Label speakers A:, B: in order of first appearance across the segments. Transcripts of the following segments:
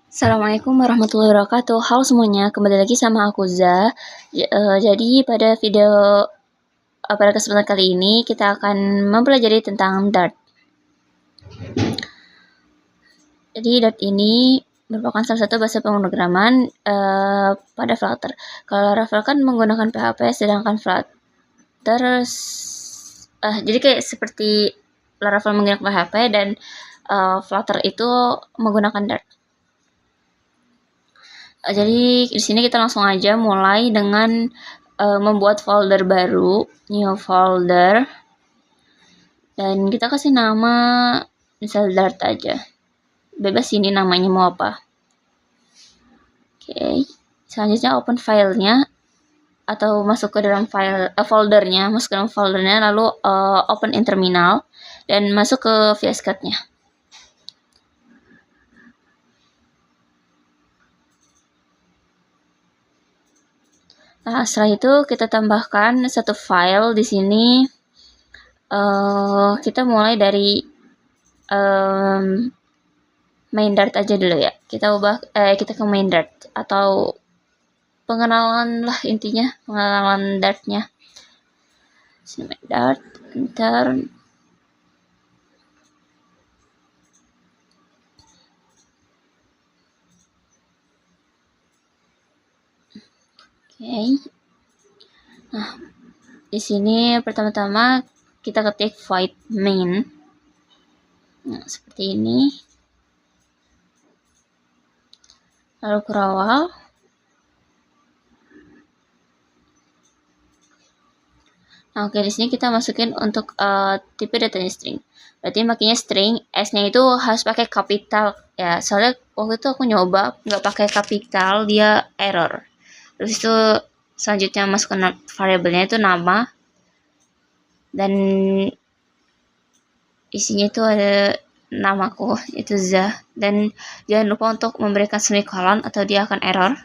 A: Assalamualaikum warahmatullahi wabarakatuh. Halo semuanya, kembali lagi sama aku Jadi pada kesempatan kali ini kita akan mempelajari tentang Dart. Jadi Dart ini merupakan salah satu bahasa pemrograman pada Flutter. Kalau Laravel kan menggunakan PHP, sedangkan Flutter jadi kayak seperti Laravel menggunakan PHP dan Flutter itu menggunakan Dart. Jadi di sini kita langsung aja mulai dengan membuat folder baru, new folder, dan kita kasih nama misal Dart aja. Bebas ini namanya mau apa. Oke, selanjutnya open filenya atau masuk ke dalam foldernya, masuk ke dalam foldernya, lalu open in terminal dan masuk ke VS Code-nya. Nah, setelah itu kita tambahkan satu file di sini. Kita mulai dari main Dart aja dulu ya. Kita ke main Dart atau pengenalan lah intinya, pengenalan Dartnya. Sini main Dart, enter. Oke. Nah, di sini pertama-tama kita ketik void main. Nah, seperti ini. Lalu kerawal. Nah, oke, di sini kita masukin untuk tipe datanya string. Berarti makanya string, S-nya itu harus pakai kapital ya. Soalnya waktu itu aku nyoba nggak pakai kapital, dia error. Terus itu selanjutnya masukkan variabelnya itu nama. Dan isinya itu ada namaku, itu Zah. Dan jangan lupa untuk memberikan semikolon atau dia akan error.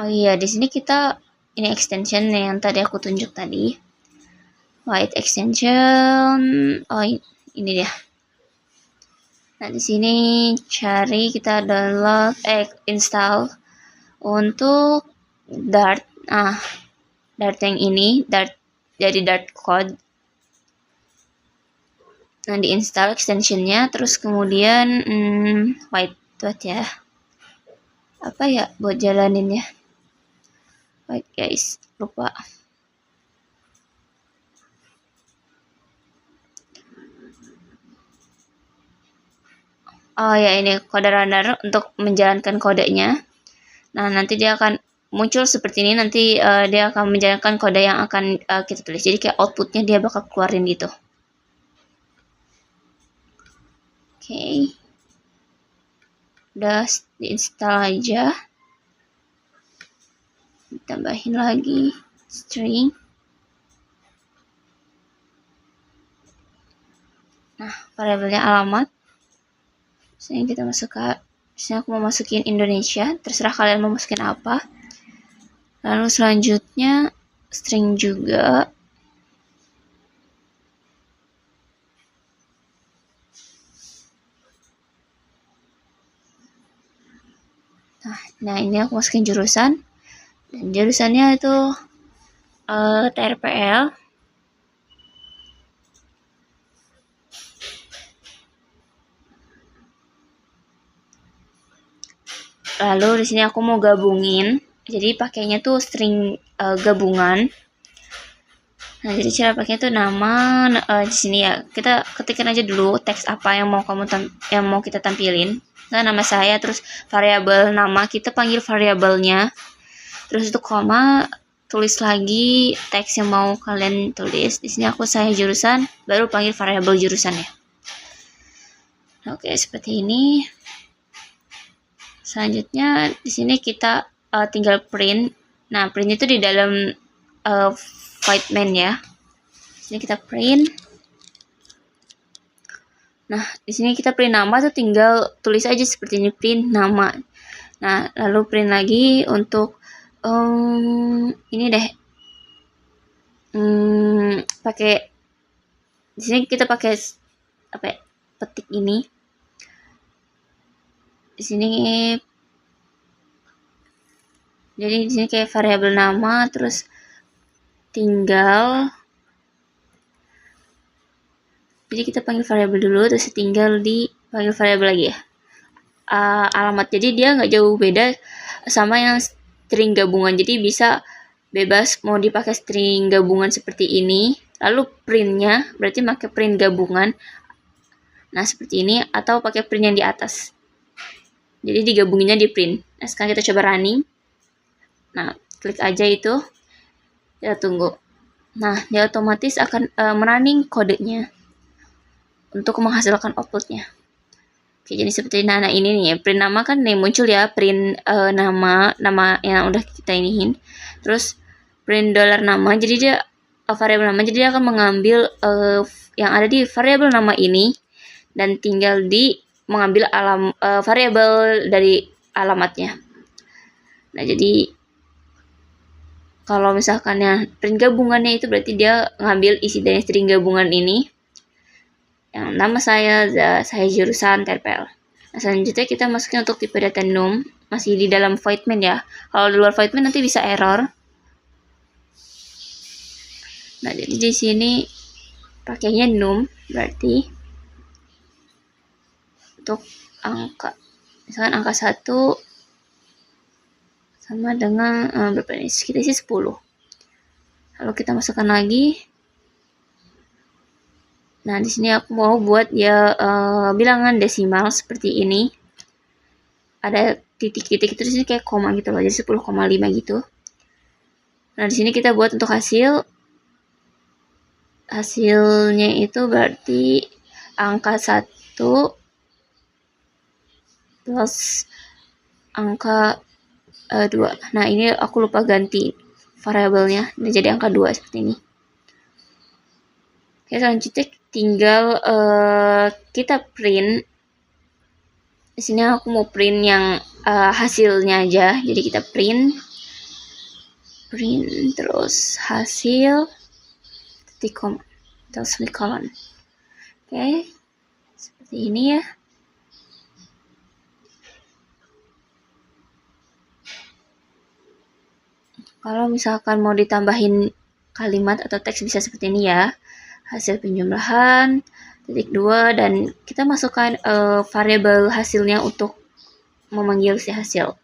A: Oh iya, di sini kita ini extension yang tadi aku tunjuk tadi. White extension. Oh, ini dia. Nah, di sini cari kita download install untuk Dart. Nah, Dart yang ini, Dart jadi Dart code. Nah, diinstal extensionnya, terus kemudian white ya. Apa ya buat jalaninnya? White guys, lupa. Oh ya, ini kode runner untuk menjalankan kodenya. Nah, nanti dia akan muncul seperti ini. Nanti dia akan menjalankan kode yang akan kita tulis. Jadi kayak outputnya dia bakal keluarin gitu. Oke. Udah diinstal aja. Ditambahin lagi string. Nah, variabelnya alamat. Sini kita masuk ke, sini aku mau masukin Indonesia, terserah kalian mau masukin apa. Lalu selanjutnya string juga. Nah, ini aku masukin jurusan. Dan jurusannya itu TRPL. Lalu di sini aku mau gabungin. Jadi pakainya tuh string gabungan. Nah, jadi cara pakainya tuh nama di sini ya. Kita ketikkan aja dulu teks apa yang mau kita tampilin. Nah, nama saya, terus variabel nama kita panggil variabelnya. Terus itu koma, tulis lagi teks yang mau kalian tulis. Di sini saya jurusan, baru panggil variabel jurusannya. Oke, seperti ini. Selanjutnya di sini kita tinggal print. Nah, print itu di dalam void main ya. Di sini kita print. Nah, di sini kita print nama tuh tinggal tulis aja seperti ini, print nama. Nah, lalu print lagi untuk ini deh. pakai di sini kita pakai apa ya, petik ini. Di sini jadi di sini kayak variabel nama, terus tinggal. Jadi kita panggil variabel dulu, terus tinggal dipanggil variabel lagi ya. Alamat. Jadi dia nggak jauh beda sama yang string gabungan. Jadi bisa bebas mau dipakai string gabungan seperti ini. Lalu printnya berarti pakai print gabungan. Nah seperti ini, atau pakai print yang di atas. Jadi digabunginnya di print. Nah sekarang kita coba running. Nah klik aja itu. Kita tunggu. Nah dia otomatis akan merunning kodenya untuk menghasilkan outputnya. Oke, jadi seperti nah ini nih, print nama kan nih muncul ya, print nama yang udah kita iniin. Terus print $nama, jadi dia variabel nama, jadi dia akan mengambil yang ada di variabel nama ini dan tinggal mengambil variabel dari alamatnya. Nah, jadi kalau misalkan yang print gabungannya itu berarti dia ngambil isi dari string gabungan ini. Yang nama saya jurusan TPL. Nah, selanjutnya kita masukin untuk tipe data num, masih di dalam void main ya. Kalau di luar void main nanti bisa error. Nah, jadi di sini pakainya num, berarti untuk angka, misalkan angka 1 sama dengan berapa ini? Kita isi 10. Lalu kita masukkan lagi. Nah, di sini aku mau buat ya bilangan desimal seperti ini. Ada titik-titik itu di sini kayak koma gitu loh, jadi 10,5 gitu. Nah, di sini kita buat untuk hasilnya itu berarti angka 1 plus angka 2. Nah, ini aku lupa ganti variabelnya, udah jadi angka 2 seperti ini. Oke, selanjutnya tinggal kita print. Di sini aku mau print yang hasilnya aja. Jadi kita print terus hasil titik koma terus semicolon. Oke, seperti ini ya. Kalau misalkan mau ditambahin kalimat atau teks bisa seperti ini ya. Hasil penjumlahan, titik 2, dan kita masukkan variabel hasilnya untuk memanggil si hasil.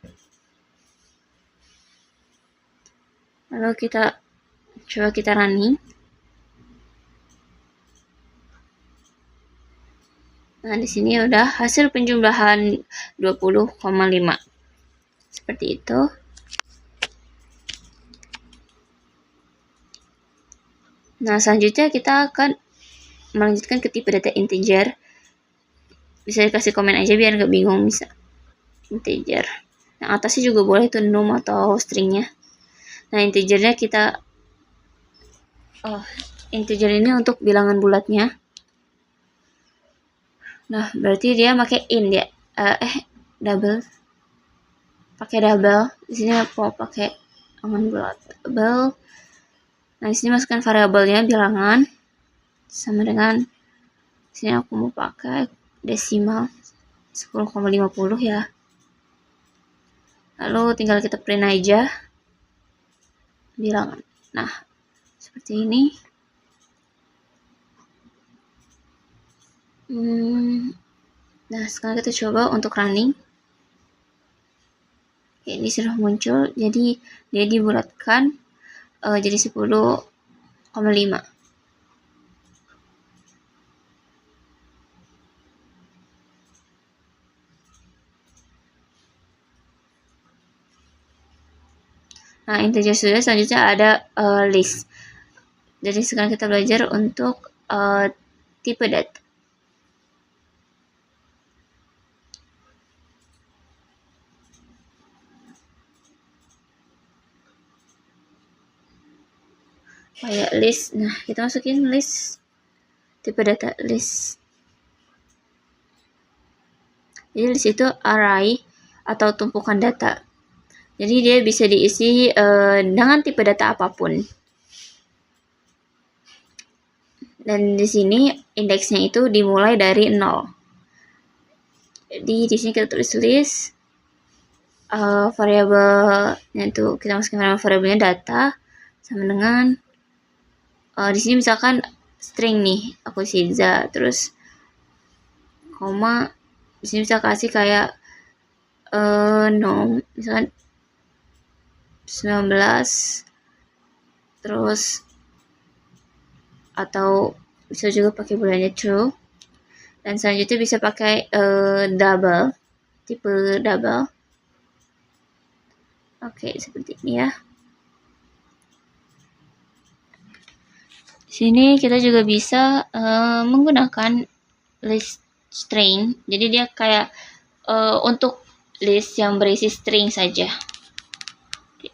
A: Lalu kita coba kita running. Nah, di sini udah hasil penjumlahan 20,5. Seperti itu. Nah, selanjutnya kita akan melanjutkan ke tipe data integer. Bisa dikasih komen aja biar nggak bingung, bisa integer. Yang atasnya juga boleh tuh num atau stringnya. Nah, integernya kita integer ini untuk bilangan bulatnya. Nah, berarti dia pakai int ya. Double. Pakai double. Di sini mau pakai bulat double. Nah, di sini masukkan variabelnya bilangan sama dengan sini aku mau pakai desimal 10,50 ya. Lalu tinggal kita print aja bilangan. Nah, seperti ini. Nah, sekarang kita coba untuk running. Oke, ini sudah muncul. Jadi dia dibulatkan jadi 10,5. Nah, integer sudah, selanjutnya ada list. Jadi sekarang kita belajar untuk tipe data. Kayak list. Nah, kita masukin list, tipe data list. Jadi di situ array atau tumpukan data. Jadi dia bisa diisi dengan tipe data apapun. Dan di sini indeksnya itu dimulai dari 0. Jadi di sini kita tulis list, variabelnya itu kita masukkan variabelnya data sama dengan di sini misalkan string nih, aku isi za, terus koma, di sini bisa kasih kayak nom, misalkan 19, terus atau bisa juga pakai bulannya true, dan selanjutnya bisa pakai double, tipe double. Oke, seperti ini ya. Di sini kita juga bisa menggunakan list string, jadi dia kayak untuk list yang berisi string saja.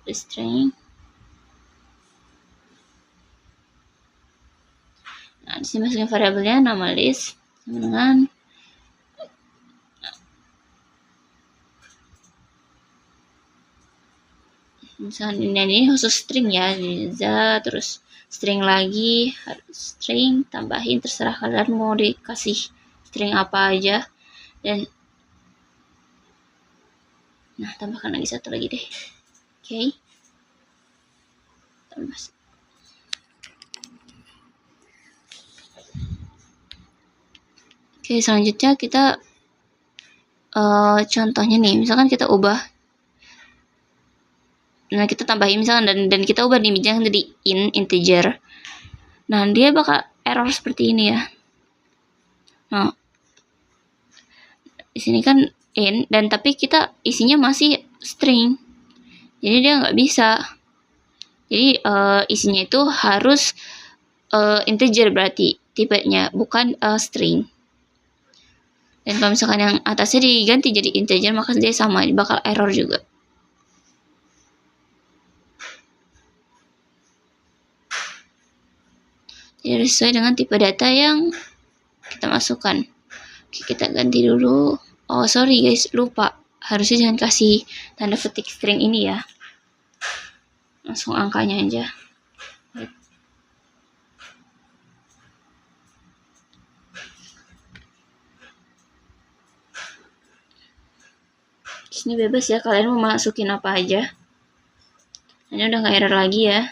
A: List string. Nah, di sini masukin variabelnya nama list dengan misalnya ini khusus string ya, za, terus string lagi, string tambahin, terserah kalian mau dikasih string apa aja. Dan nah, tambahkan lagi satu lagi deh. Oke. Tambah. Oke, selanjutnya kita contohnya nih, misalkan kita ubah, nah kita tambahin misalkan dan kita ubah nih misalkan jadi integer. Nah, dia bakal error seperti ini ya. Nah, di sini kan int dan tapi kita isinya masih string. Jadi dia nggak bisa. Jadi isinya itu harus integer berarti tipenya, bukan string. Dan kalau misalkan yang atasnya diganti jadi integer, maka dia sama, bakal error juga. Jadi sesuai dengan tipe data yang kita masukkan. Oke, kita ganti dulu. Oh, sorry guys, lupa. Harusnya jangan kasih tanda petik string ini ya. Langsung angkanya aja. Ini bebas ya, kalian mau masukin apa aja. Ini udah nggak error lagi ya.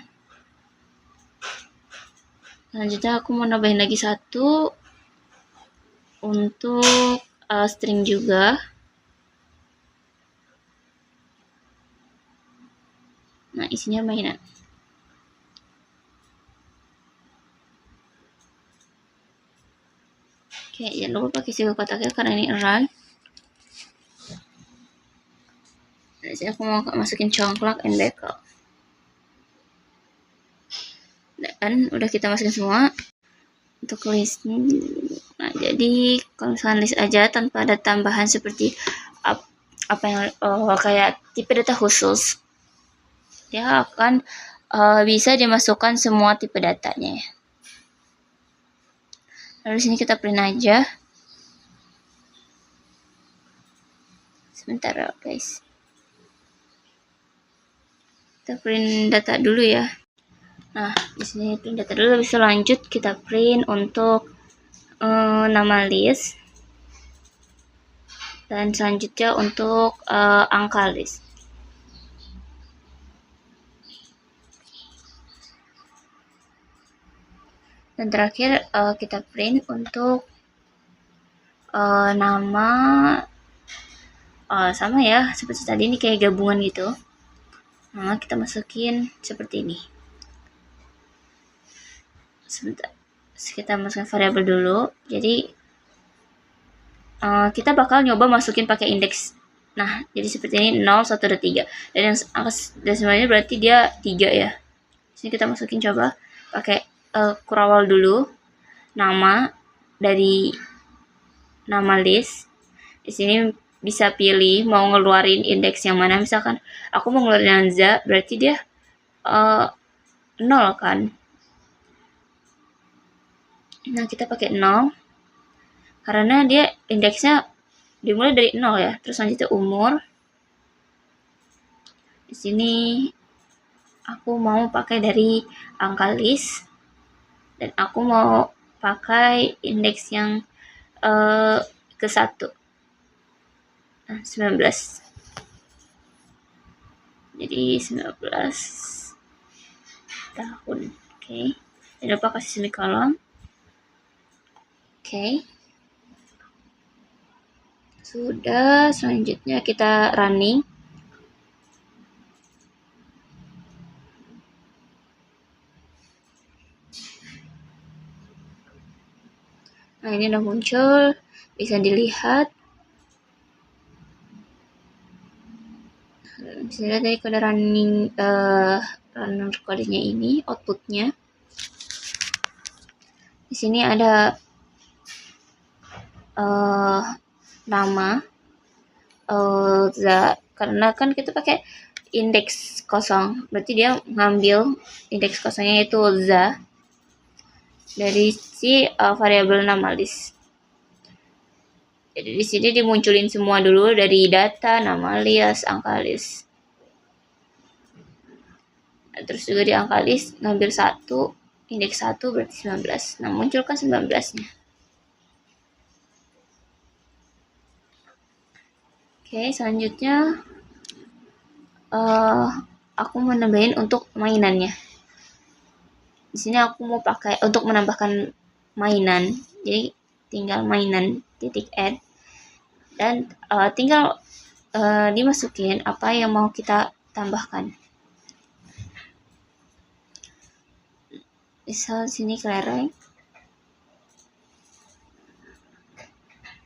A: Selanjutnya aku mau nambahin lagi satu untuk string juga. Nah, isinya mainan. Oke, jangan lupa pakai siku kotaknya karena ini array. Nah, sini aku mau masukin congklak and bekel. Dan udah kita masukin semua untuk list. Nah, jadi kalau misalkan list aja tanpa ada tambahan seperti apa yang kayak tipe data khusus, dia akan bisa dimasukkan semua tipe datanya ya. Lalu sini kita print aja. Sebentar guys. Kita print data dulu ya. Nah, di sini print data dulu, bisa lanjut kita print untuk nama list. Dan selanjutnya untuk angka list. Dan terakhir kita print untuk nama sama ya, seperti tadi ini kayak gabungan gitu. Nah, kita masukin seperti ini. Sebentar, kita masukin variabel dulu. Jadi kita bakal nyoba masukin pakai indeks. Nah, jadi seperti ini 0, 1, 2, 3. Dan yang angka desimalnya berarti dia 3 ya. Sini kita masukin coba pakai kurawal dulu. Nama dari nama list. Di sini bisa pilih mau ngeluarin indeks yang mana. Misalkan aku mau ngeluarin yang za, berarti dia 0 kan. Nah, kita pakai 0 karena dia indeksnya dimulai dari 0 ya. Terus selanjutnya umur. Di sini aku mau pakai dari angka list dan aku mau pakai indeks yang ke 1. Nah, 19. Jadi 19 tahun. Oke. Jangan lupa kasih semikolon. Oke. Sudah, selanjutnya kita running. Nah, ini udah muncul, bisa dilihat. Bisa lihat dari kode running recordingnya ini, outputnya. Di sini ada nama, karena kan kita pakai indeks kosong, berarti dia ngambil indeks kosongnya itu za dari si variabel nama list. Jadi di sini dimunculin semua dulu dari data, nama list, angka list. Nah, terus juga di angka list ngambil 1, indeks 1 berarti 19. Nah, munculkan 19-nya. Oke, selanjutnya aku mau nambahin untuk mainannya. Di sini aku mau pakai untuk menambahkan mainan. Jadi tinggal mainan titik add dan tinggal dimasukin apa yang mau kita tambahkan. Misal sini kelereng.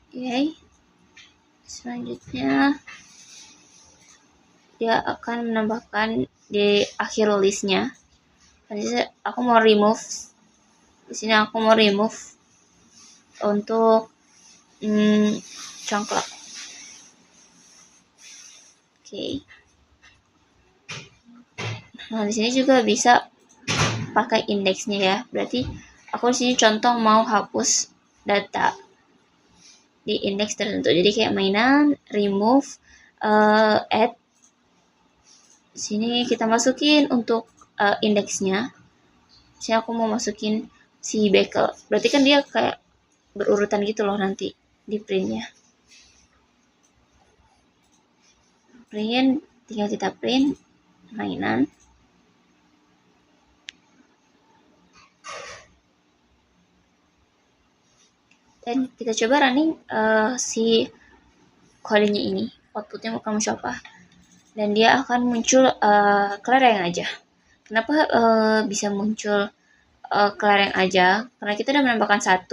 A: Oke. Selanjutnya dia akan menambahkan di akhir listnya. Nanti aku mau remove. Di sini aku mau remove untuk congklak. Oke. Nah, di sini juga bisa pakai indeksnya ya. Berarti aku di sini contoh mau hapus data di indeks tertentu. Jadi kayak mainan, remove, add. Di sini kita masukin untuk indeksnya. Sini aku mau masukin si bekel. Berarti kan dia kayak berurutan gitu loh nanti di printnya. Print, tinggal kita print mainan. Dan kita coba running si kodenya ini. Outputnya akan muncul apa? Dan dia akan muncul kelereng aja. Kenapa bisa muncul kelereng aja? Karena kita udah menambahkan 1.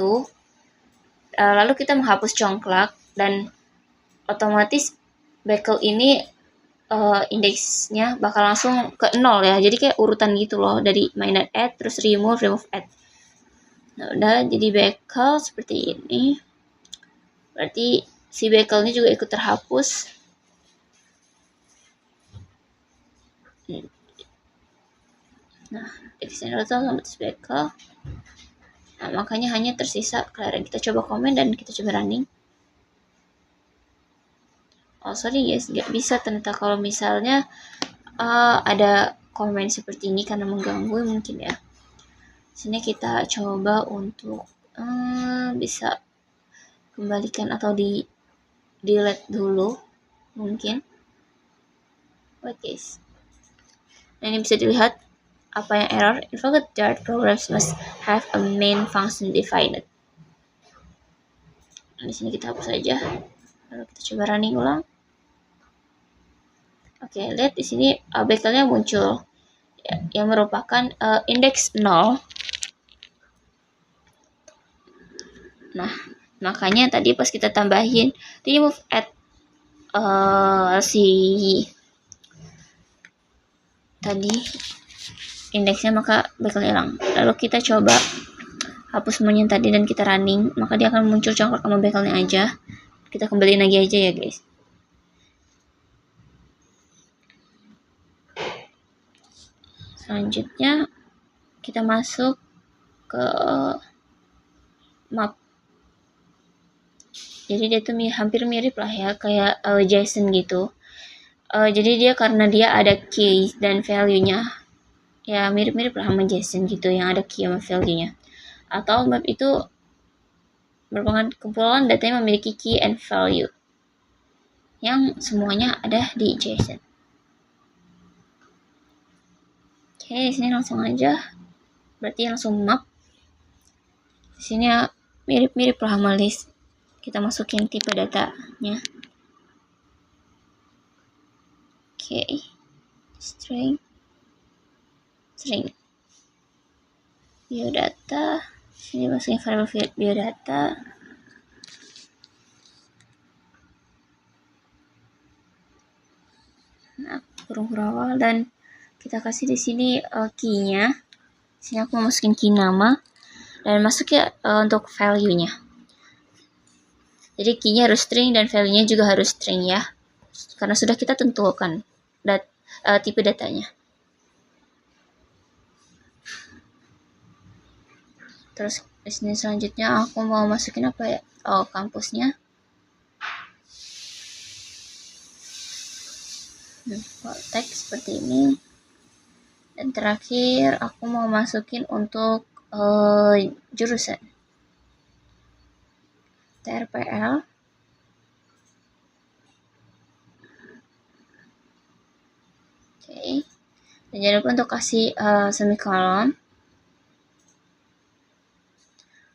A: Lalu kita menghapus congklak dan otomatis bekel ini indeksnya bakal langsung ke 0 ya. Jadi kayak urutan gitu loh, dari mainan add terus remove add. Nah, udah jadi bekel seperti ini. Berarti si bekelnya juga ikut terhapus. Nah, jadi sini otomatis bekel. Nah, makanya hanya tersisa kelereng. Kita coba komen dan kita coba running. Oh, sorry guys, nggak bisa ternyata kalau misalnya ada komen seperti ini karena mengganggu mungkin ya. Sini kita coba untuk bisa kembalikan atau di delete dulu mungkin. Wait guys. Nah, ini bisa dilihat apa yang error. Invalid Dart programs must have a main function defined. Nah, di sini kita hapus saja. Lalu kita coba running ulang. Oke, lihat di sini bekelnya muncul ya, yang merupakan indeks 0. Nah, makanya tadi pas kita tambahin remove add si tadi indeksnya, maka bakal hilang. Lalu kita coba hapus semuanya tadi dan kita running, maka dia akan muncul congklak sama bekelnya aja. Kita kembaliin lagi aja ya guys. Selanjutnya kita masuk ke map. Jadi dia tuh hampir mirip lah ya kayak JSON gitu. Jadi dia karena dia ada key dan value-nya ya mirip-mirip lah sama JSON gitu yang ada key sama value-nya. atau map itu merupakan kumpulan data yang memiliki key and value yang semuanya ada di JSON. Oke, di sini langsung aja. Berarti langsung map. Di sini mirip-mirip lah sama list. Kita masukin tipe datanya. Oke. String biodata. Sini masukin variabel biodata. Nah, kurung awal, dan kita kasih di sini key-nya. Sini aku mau masukin key nama dan masuk ya untuk value-nya. Jadi key-nya harus string dan value-nya juga harus string ya. Karena sudah kita tentukan tipe datanya. Terus di sini selanjutnya aku mau masukin apa ya? Oh, kampusnya. Teks seperti ini. Dan terakhir aku mau masukin untuk jurusan. TRPL. Oke. Dan jangan lupa untuk kasih semikolon.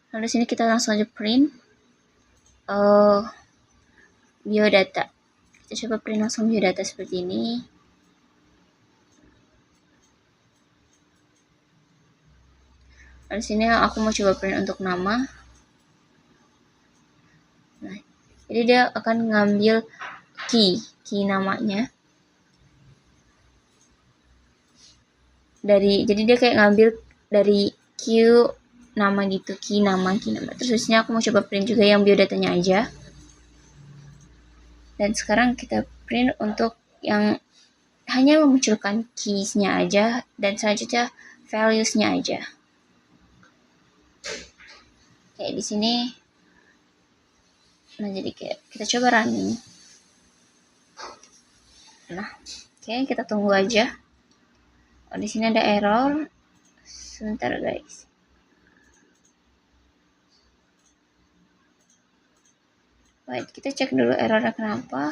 A: Lalu di sini kita langsung aja print biodata. Kita coba print langsung biodata seperti ini. Lalu di sini aku mau coba print untuk nama. Nah, jadi dia akan ngambil key namanya. Jadi dia kayak ngambil dari queue nama gitu, key nama. Terus di sini aku mau coba print juga yang biodatanya aja. Dan sekarang kita print untuk yang hanya memunculkan keys-nya aja dan selanjutnya values-nya aja. Kayak di sini. Nah, jadi kayak kita coba running. Nah, oke, kita tunggu aja. Oh, di sini ada error. Sebentar, guys. Baik, kita cek dulu errornya kenapa.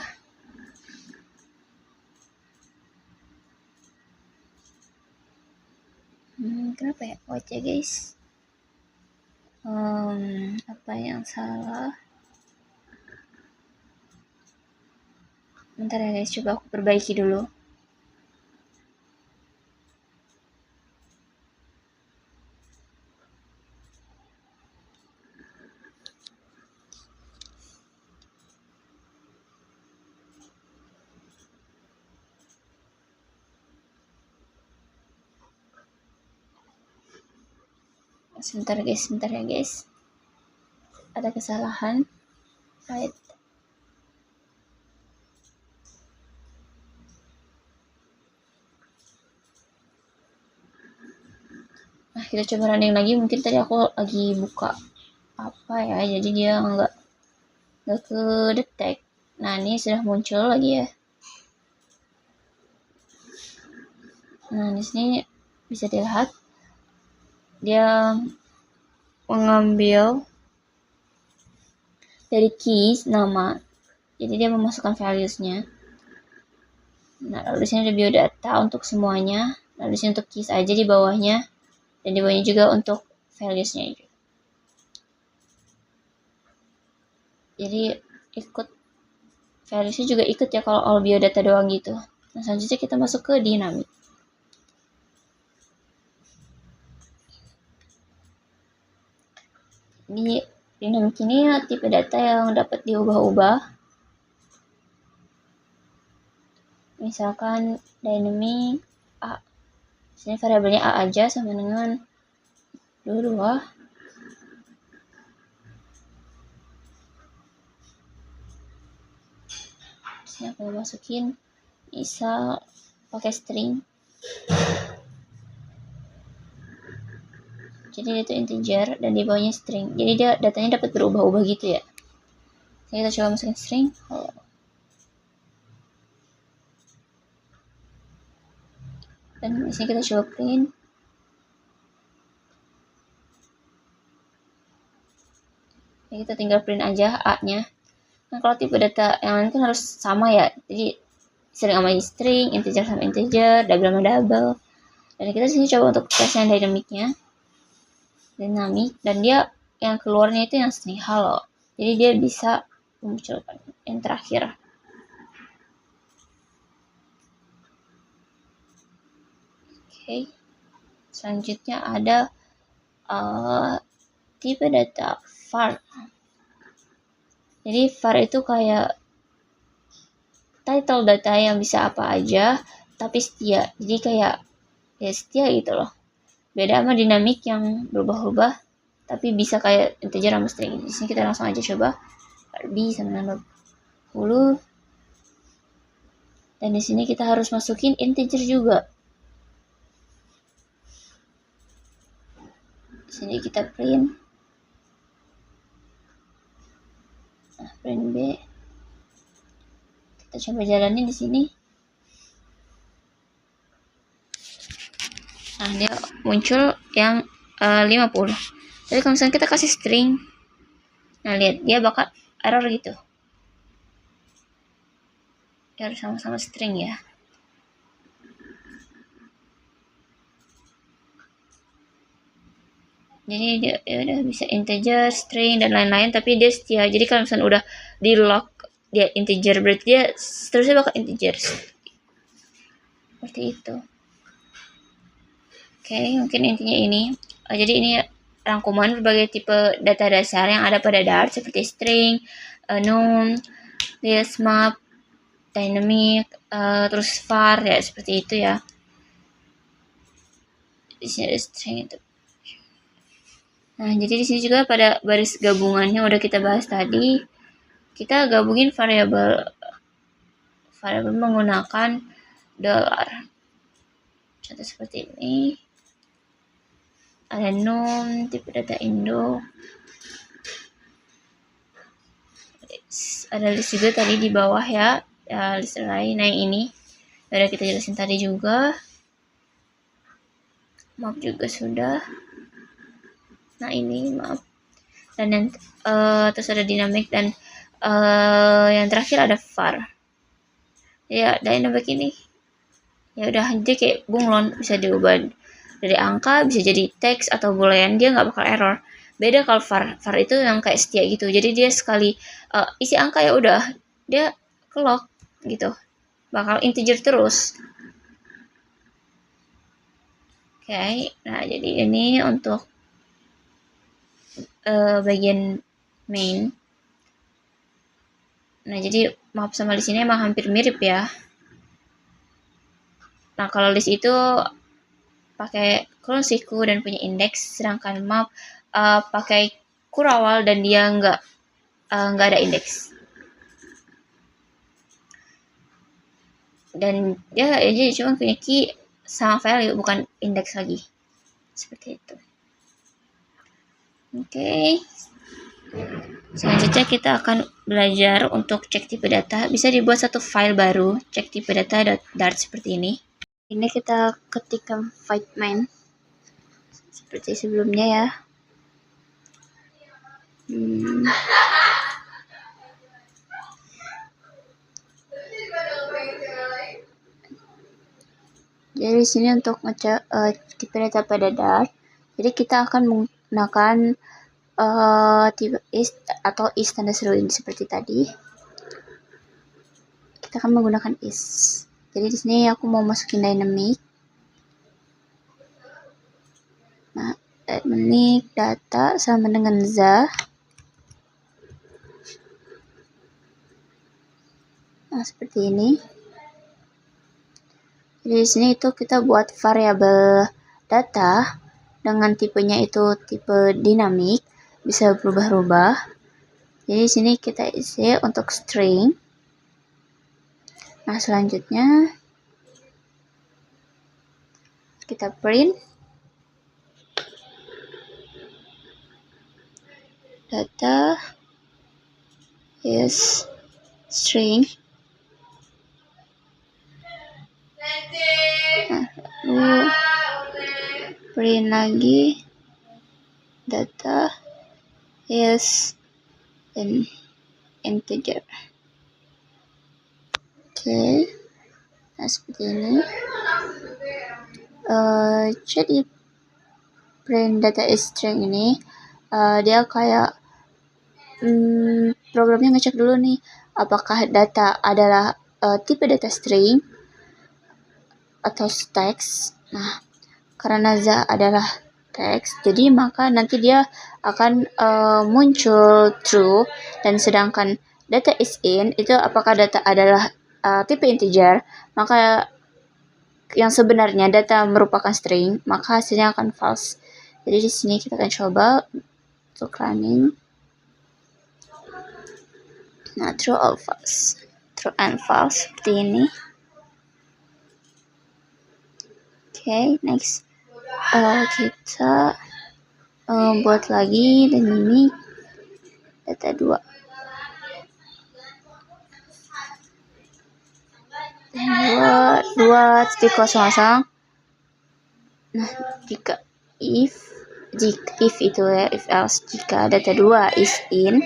A: Kenapa ya? Wait ya, guys. Apa yang salah? Bentar ya, guys. Coba aku perbaiki dulu. Sebentar ya guys. Ada kesalahan. Right. Nah, kita coba running lagi. Mungkin tadi aku lagi buka apa ya, jadi dia nggak ke detect. Nah, ini sudah muncul lagi ya. Nah, di sini bisa dilihat dia mengambil dari keys nama, jadi dia memasukkan values-nya. Nah, lalu di sini ada biodata untuk semuanya. Lalu di sini untuk keys aja di bawahnya, dan di bawahnya juga untuk values-nya. Jadi ikut values-nya juga ikut ya kalau all biodata doang gitu. Nah, selanjutnya kita masuk ke dynamic. Di dynamic ini tipe data yang dapat diubah-ubah. Misalkan dynamic A. Sini variabelnya A aja sama dengan 22. Sini aku masukin misal pakai string. Jadi itu integer dan di bawahnya string. Jadi dia datanya dapat berubah-ubah gitu ya. Jadi kita coba masukin string. Dan di sini kita coba print. Ya, kita tinggal print aja A-nya. Nah, kalau tipe data yang lain kan harus sama ya, jadi string sama string, integer sama integer, double sama double. Dan kita sini coba untuk tes yang dinamik, dan dia yang keluarnya itu yang string hello. Jadi dia bisa memunculkan yang terakhir. Oke. Selanjutnya ada tipe data var. Jadi var itu kayak title data yang bisa apa aja tapi setia. Jadi kayak ya setia gitu loh. Beda sama dinamik yang berubah-ubah tapi bisa kayak integer sama string. Di sini kita langsung aja coba b sama 60. Dan di sini kita harus masukin integer juga. Di sini kita print. Nah, print B. Kita coba jalanin di sini. Nah, dia muncul yang 50. Jadi kalau misalnya kita kasih string, nah lihat dia bakal error gitu. Dia harus sama-sama string ya. Jadi dia udah bisa integer, string dan lain-lain, tapi dia setia. Jadi kalau misalnya udah di lock dia integer, berarti dia seterusnya bakal integer. Seperti itu. Oke, mungkin intinya ini. Jadi ini rangkuman berbagai tipe data dasar yang ada pada Dart seperti string, num, list, map, dynamic, terus var ya, seperti itu ya. Di sini ada string itu. Nah, jadi di sini juga pada baris gabungannya udah kita bahas tadi. Kita gabungin variabel menggunakan dollar. Contoh seperti ini. Ada num, tipe data Indo. Ada list juga tadi di bawah ya, list lain. Nah, yang ini udah kita jelasin tadi juga. Map juga sudah. Nah, ini map. Dan yang terus ada dinamik dan yang terakhir ada var. Ya, dynamic ini ya udah dia kayak bunglon, bisa diubah dari angka, bisa jadi teks atau boolean, dia nggak bakal error. Beda kalau var itu yang kayak setia gitu, jadi dia sekali isi angka ya udah dia clock gitu, bakal integer terus. Oke, nah jadi ini untuk bagian main. Nah, jadi map sama list ini emang hampir mirip ya. Nah, kalau list itu pakai clone siku dan punya indeks, sedangkan map pakai kurawal dan dia nggak ada indeks. Dan dia jadi cuma punya key sama value, bukan indeks lagi. Seperti itu. Oke. Selanjutnya kita akan belajar untuk cek tipe data. Bisa dibuat satu file baru, cek tipe data.dart seperti ini. Ini kita ketikkan void main seperti sebelumnya ya. Jadi di sini untuk ngecek tipe data pada Dart, jadi kita akan menggunakan tipe is atau is tanda seru ini seperti tadi. Kita akan menggunakan is. Jadi di sini aku mau masukin dynamic. Nah, dynamic data sama dengan za. Nah, seperti ini. Jadi di sini itu kita buat variabel data dengan tipenya itu tipe dinamik, bisa berubah-ubah. Jadi di sini kita isi untuk string. Nah, selanjutnya kita print data is string. Nah, lalu print lagi data is dan integer. Oke. Nah, seperti ini. Jadi print data string ini dia kayak programnya ngecek dulu nih apakah data adalah tipe data string atau teks. Nah, karena za adalah teks, jadi maka nanti dia akan muncul true, dan sedangkan data is in itu apakah data adalah tipe integer, maka yang sebenarnya data merupakan string, maka hasilnya akan false. Jadi di sini kita akan coba untuk running. Nah, true or false, true and false seperti ini. Oke, next. Kita buat lagi, dan ini data 2. Dua titik kosong. Nah, if itu ya, if else, jika data 2 is in.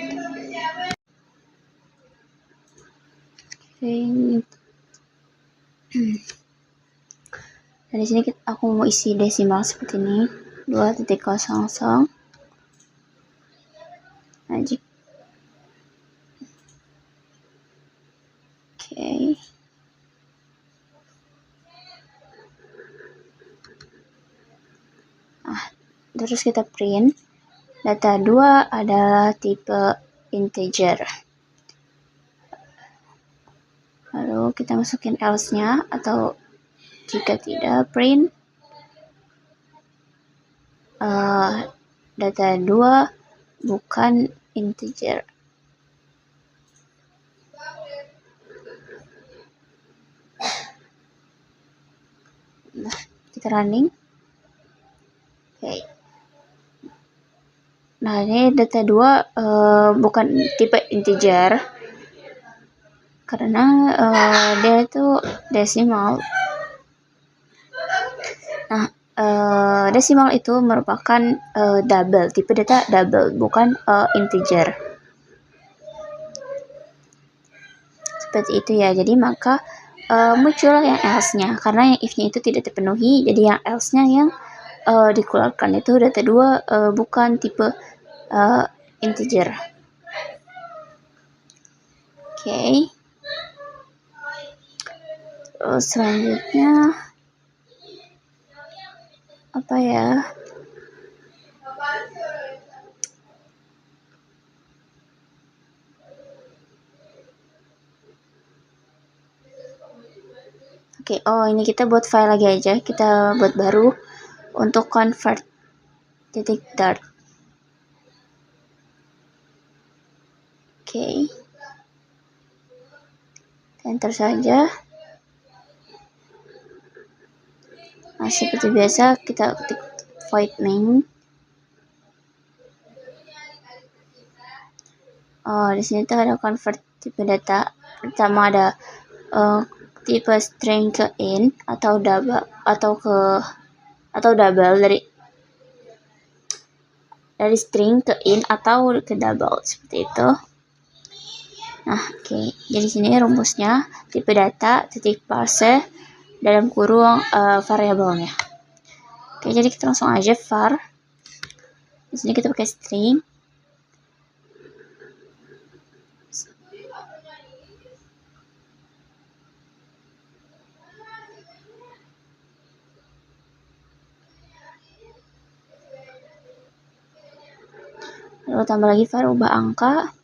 A: Dan di sini aku mau isi desimal seperti ini, 2.00. Nah, oke. Nah, terus kita print data 2 adalah tipe integer. Lalu kita masukin else-nya, atau jika tidak, print data 2 bukan integer. Nah, kita running. Oke. Nah, ini data 2 bukan tipe integer karena dia itu desimal. Nah, desimal itu merupakan double, tipe data double, bukan integer. Seperti itu ya. Jadi maka muncul yang else-nya, karena yang if-nya itu tidak terpenuhi, jadi yang else-nya yang dikeluarkan. Itu data 2 bukan tipe integer. Oke. Terus selanjutnya apa ya? Oke, ini kita buat file lagi aja. Kita buat baru untuk convert titik dart. Oke. Enter saja. Nah, seperti biasa kita ketik void main. Di sini tuh ada convert tipe data. Pertama ada tipe string ke int atau double, dari string ke int atau ke double, seperti itu. Nah, oke. Jadi sini rumusnya tipe data titik parse dalam kurung variabelnya. Oke, jadi kita langsung aja var. Di sini kita pakai string. Lalu tambah lagi var ubah angka.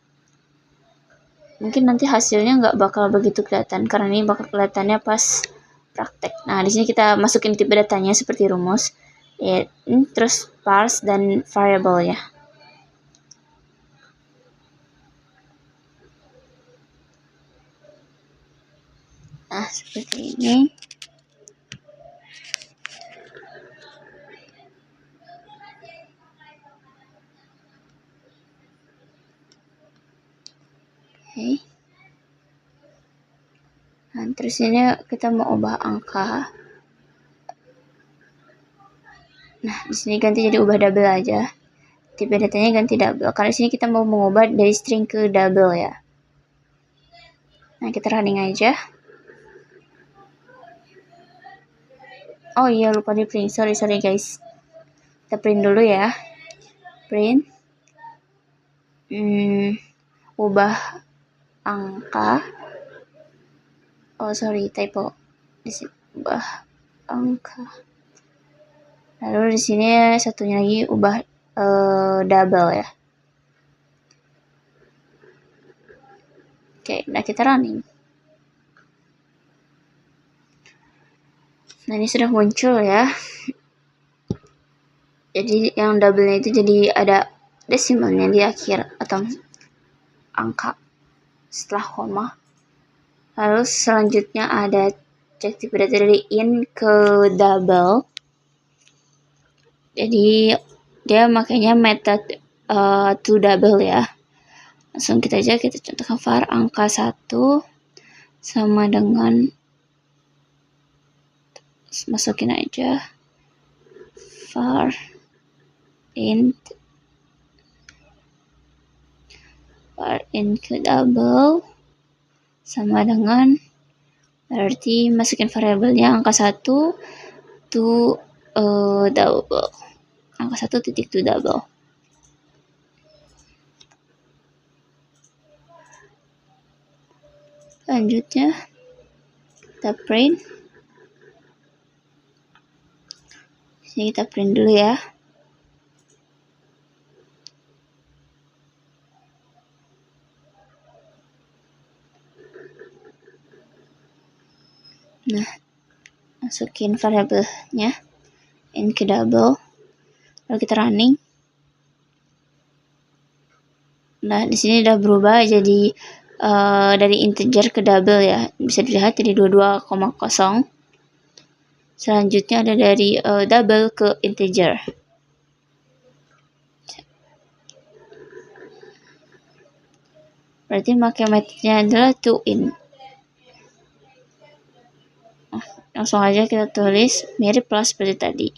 A: Mungkin nanti hasilnya nggak bakal begitu kelihatan karena ini bakal kelihatannya pas praktek. Nah, di sini kita masukin tipe datanya seperti rumus, ya, terus parse dan variable ya. Nah, seperti ini. Oke. Nah, terus ini kita mau ubah angka. Nah, di sini ganti jadi ubah double aja. tipe datanya ganti double. Karena di sini kita mau mengubah dari string ke double ya. Nah, kita running aja. Oh iya, lupa di print. Sorry guys. Kita print dulu ya. Print. Ubah angka. Oh sorry, typo. Di sini ubah angka. Lalu di sini satunya lagi ubah double ya. Oke, nah kita running. Nah, ini sudah muncul ya. Jadi yang double-nya itu jadi ada desimalnya di akhir atau angka setelah koma. Lalu selanjutnya ada cek tipe data dari in ke double. Jadi dia makanya method to double ya. Langsung kita contohkan var angka 1 sama dengan, masukin aja var int ke double sama dengan, berarti masukin variabelnya angka 1 to double, angka 1 titik to double. Selanjutnya kita print. Sini kita print dulu ya. Nah, masukin variabelnya in ke double, lalu kita running. Nah, di sini udah berubah jadi dari integer ke double ya. Bisa dilihat jadi 22,0. Selanjutnya ada dari double ke integer. Berarti pakai metodenya adalah to in. Langsung aja kita tulis mirip plus seperti tadi.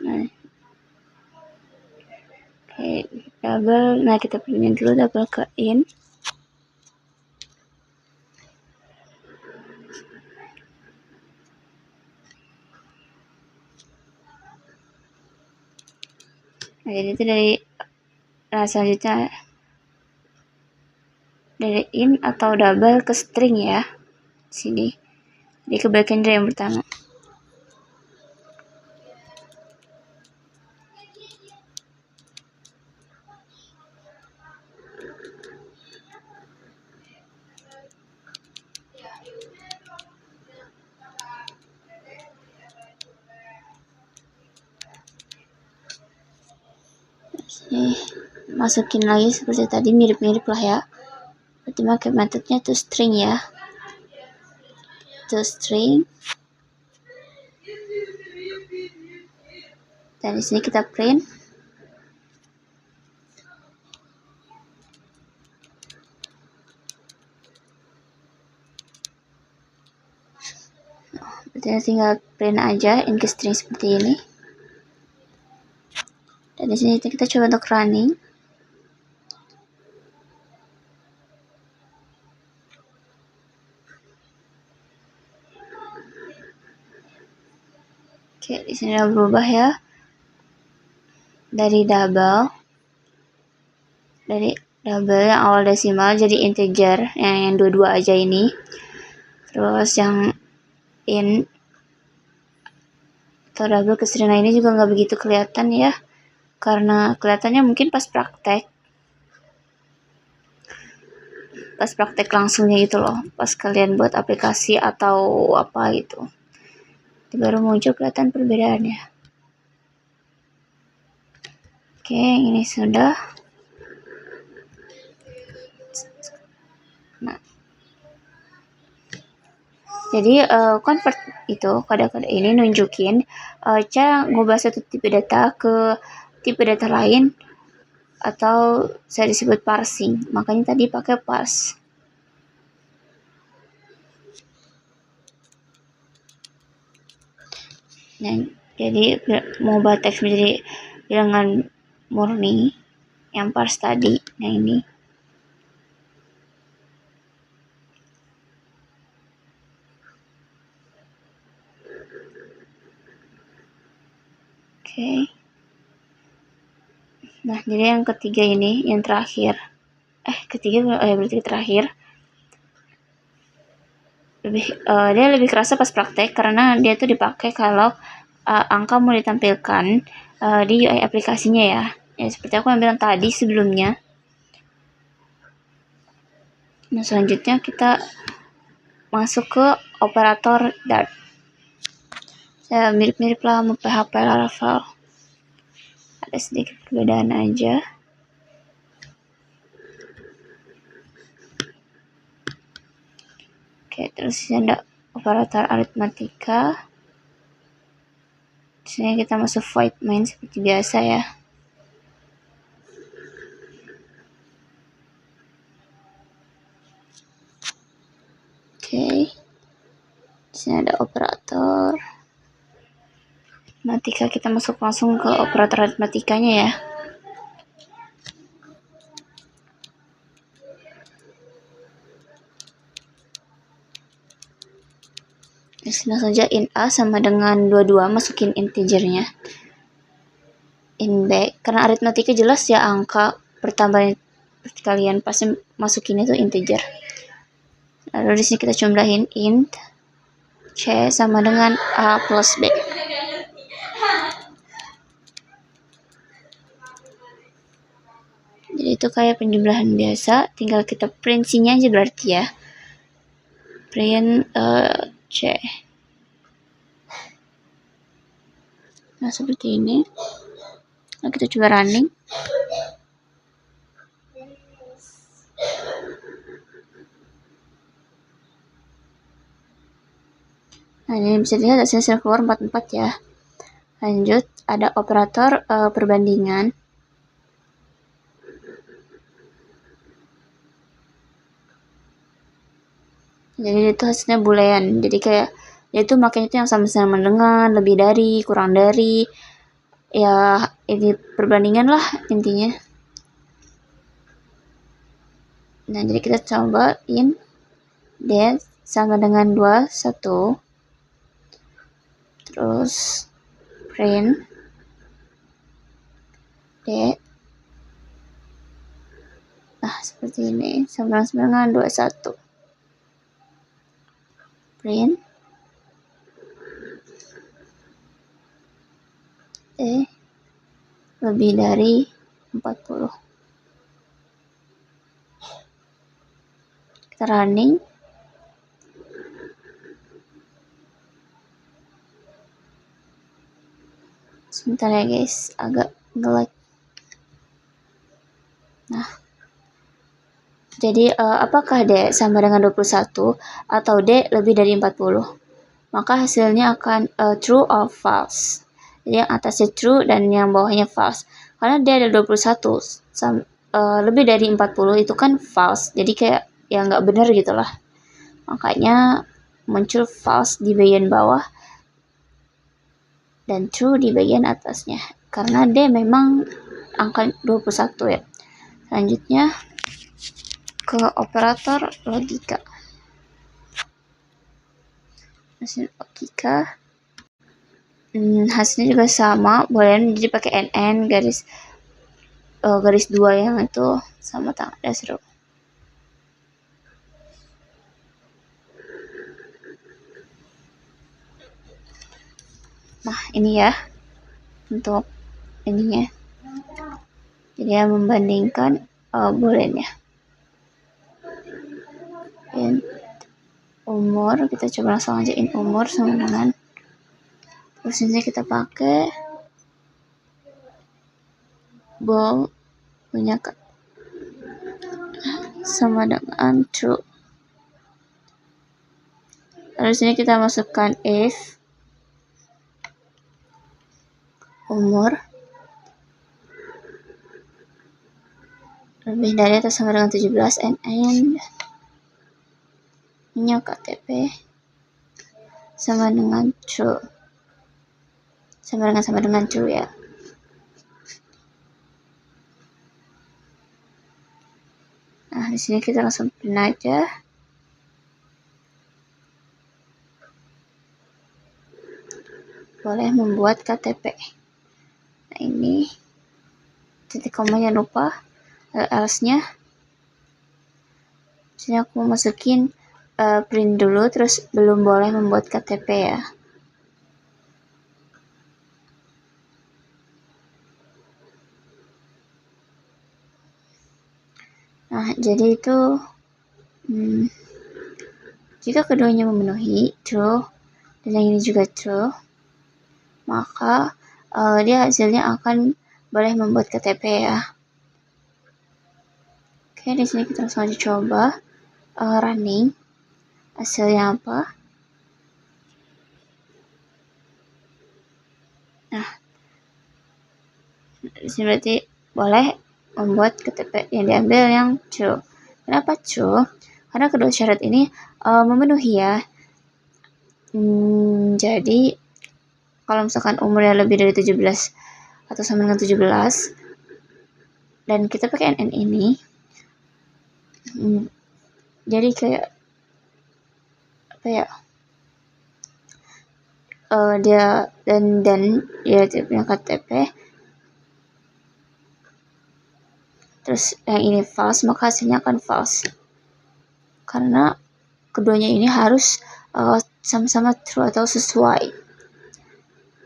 A: Nah, oke, double. Nah, kita printin dulu double ke in. Nah, jadi itu dari selanjutnya dari in atau double ke string ya. Sini. Jadi kebalikan dari yang pertama. Masukin lagi seperti tadi, mirip-mirip lah ya. Berarti pakai metodenya to string ya. To string. Dan di sini kita print. Berarti tinggal print aja in ke string seperti ini. Dan di sini kita coba untuk running. Oke, di sini udah berubah ya. Dari double yang awal desimal jadi integer, yang 22 aja ini. Terus yang in atau double ke string ini juga nggak begitu kelihatan ya, karena kelihatannya mungkin pas praktek langsungnya gitu loh, pas kalian buat aplikasi atau apa gitu, baru muncul kelihatan perbedaannya. Oke, ini sudah. Nah, jadi convert itu kode-kode ini nunjukin cara ngubah satu tipe data ke tipe data lain, atau saya disebut parsing. Makanya tadi pakai parse. Nah, jadi mengubah teks menjadi bilangan murni yang parse tadi. Nah, ini. Oke. Nah, jadi yang ketiga ini, yang terakhir. Berarti terakhir. Dia lebih kerasa pas praktek karena dia tuh dipakai kalau angka mau ditampilkan di UI aplikasinya ya. Ya, seperti aku yang bilang tadi sebelumnya. Nah, selanjutnya kita masuk ke operator Dart. Ya, mirip-mirip lah sama PHP Laravel. Ada sedikit perbedaan aja. Oke, terus ada operator aritmatika. Di sini kita masuk void main seperti biasa ya. Oke. Di sini ada operator aritmatika, kita masuk langsung ke operator aritmatikanya ya. Langsung saja in A sama dengan 22, masukin integernya. In B, karena aritmatika jelas ya, angka pertambahan kalian pasti masukin itu integer. Lalu di sini kita jumlahin int C sama dengan A plus B. Jadi itu kayak penjumlahan biasa, tinggal kita print C-nya aja berarti ya. Print C. Nah, seperti ini. Nah, kita coba running. Nah, ini bisa dilihat hasilnya keluar 44 ya. Lanjut, ada operator perbandingan. Jadi itu hasilnya boolean. Jadi kayak dia itu makanya itu yang sama-sama dengan, lebih dari, kurang dari. Ya, ini perbandingan lah intinya. Nah, jadi kita cobain D sama dengan 21. Terus print D. Nah, seperti ini. Sama dengan 21. Print D lebih dari 40. Kita running. Sebentar ya guys, agak nge-lag. Nah, jadi apakah D sama dengan 21 atau D lebih dari 40? Maka hasilnya akan true or false. Jadi yang atasnya true dan yang bawahnya false. Karena D ada 21 lebih dari 40 itu kan false. Jadi kayak ya nggak benar gitu lah. Makanya muncul false di bagian bawah dan true di bagian atasnya. Karena D memang angka 21 ya. Selanjutnya ke operator logika. Hasil logika hasilnya juga sama, boleh jadi pakai NN garis 2 yang itu sama tanda seru. Nah, ini ya untuk ininya. Jadi ya membandingkan booleannya. In umur, kita coba langsung aja in umur sama dengan, terus ini kita pakai bold punya sama dengan true. Lalu sini kita masukkan if umur lebih dari atau sama dengan 17 and punya KTP sama dengan true. Sama dengan true ya. Nah, di sini kita langsung print aja. Boleh membuat KTP. Nah, ini titik komanya lupa, else-nya. Sini aku mau masukin print dulu, terus belum boleh membuat KTP ya. Nah, jadi itu jika keduanya memenuhi true dan yang ini juga true, maka dia hasilnya akan boleh membuat KTP ya. Oke, di sini kita langsung aja coba running hasilnya apa. Nah, di sini berarti boleh membuat KTP yang diambil yang true. Kenapa true? Karena kedua syarat ini memenuhi ya. Jadi kalau misalkan umurnya lebih dari 17 atau sama dengan 17 dan kita pakai NN ini, jadi kayak apa ya, dia dan dia punya KTP, terus yang ini false, maka hasilnya akan false karena keduanya ini harus sama-sama true atau sesuai.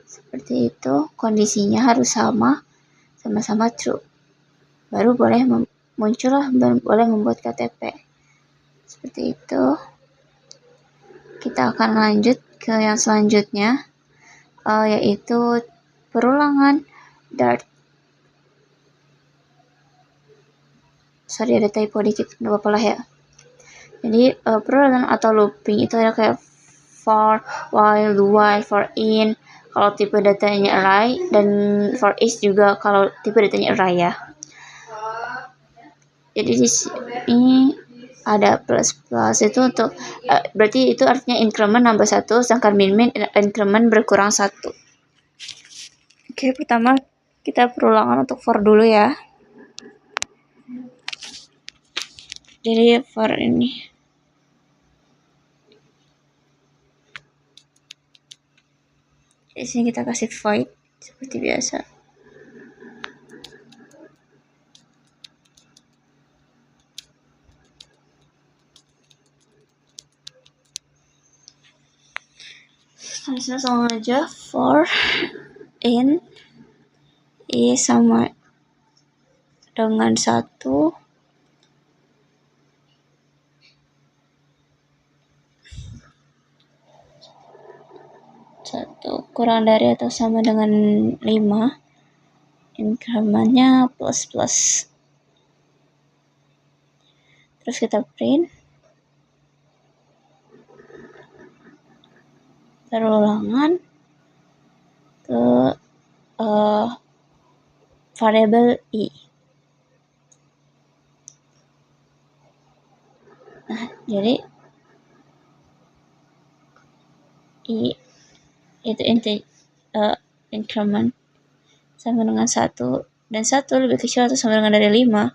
A: Seperti itu, kondisinya harus sama-sama true, baru boleh muncullah boleh membuat KTP. Seperti itu. Kita akan lanjut ke yang selanjutnya, yaitu perulangan Dart. Sorry, ada typo dikit, nggak apa-apa lah ya. Jadi perulangan atau looping itu ada kayak for, while, do while, for in kalau tipe datanya array, dan for each juga kalau tipe datanya array ya. Jadi di sini ada plus itu untuk berarti itu artinya increment nambah 1, sedangkan min increment berkurang 1. Oke, pertama kita perulangan untuk for dulu ya. Jadi for ini di sini kita kasih void seperti biasa. Langsung aja for in i sama dengan 1 kurang dari atau sama dengan 5, incrementnya plus. Terus kita print perulangan ke variable i. Nah, jadi i itu increment sama dengan 1 dan 1 lebih kecil atau sama dengan dari 5,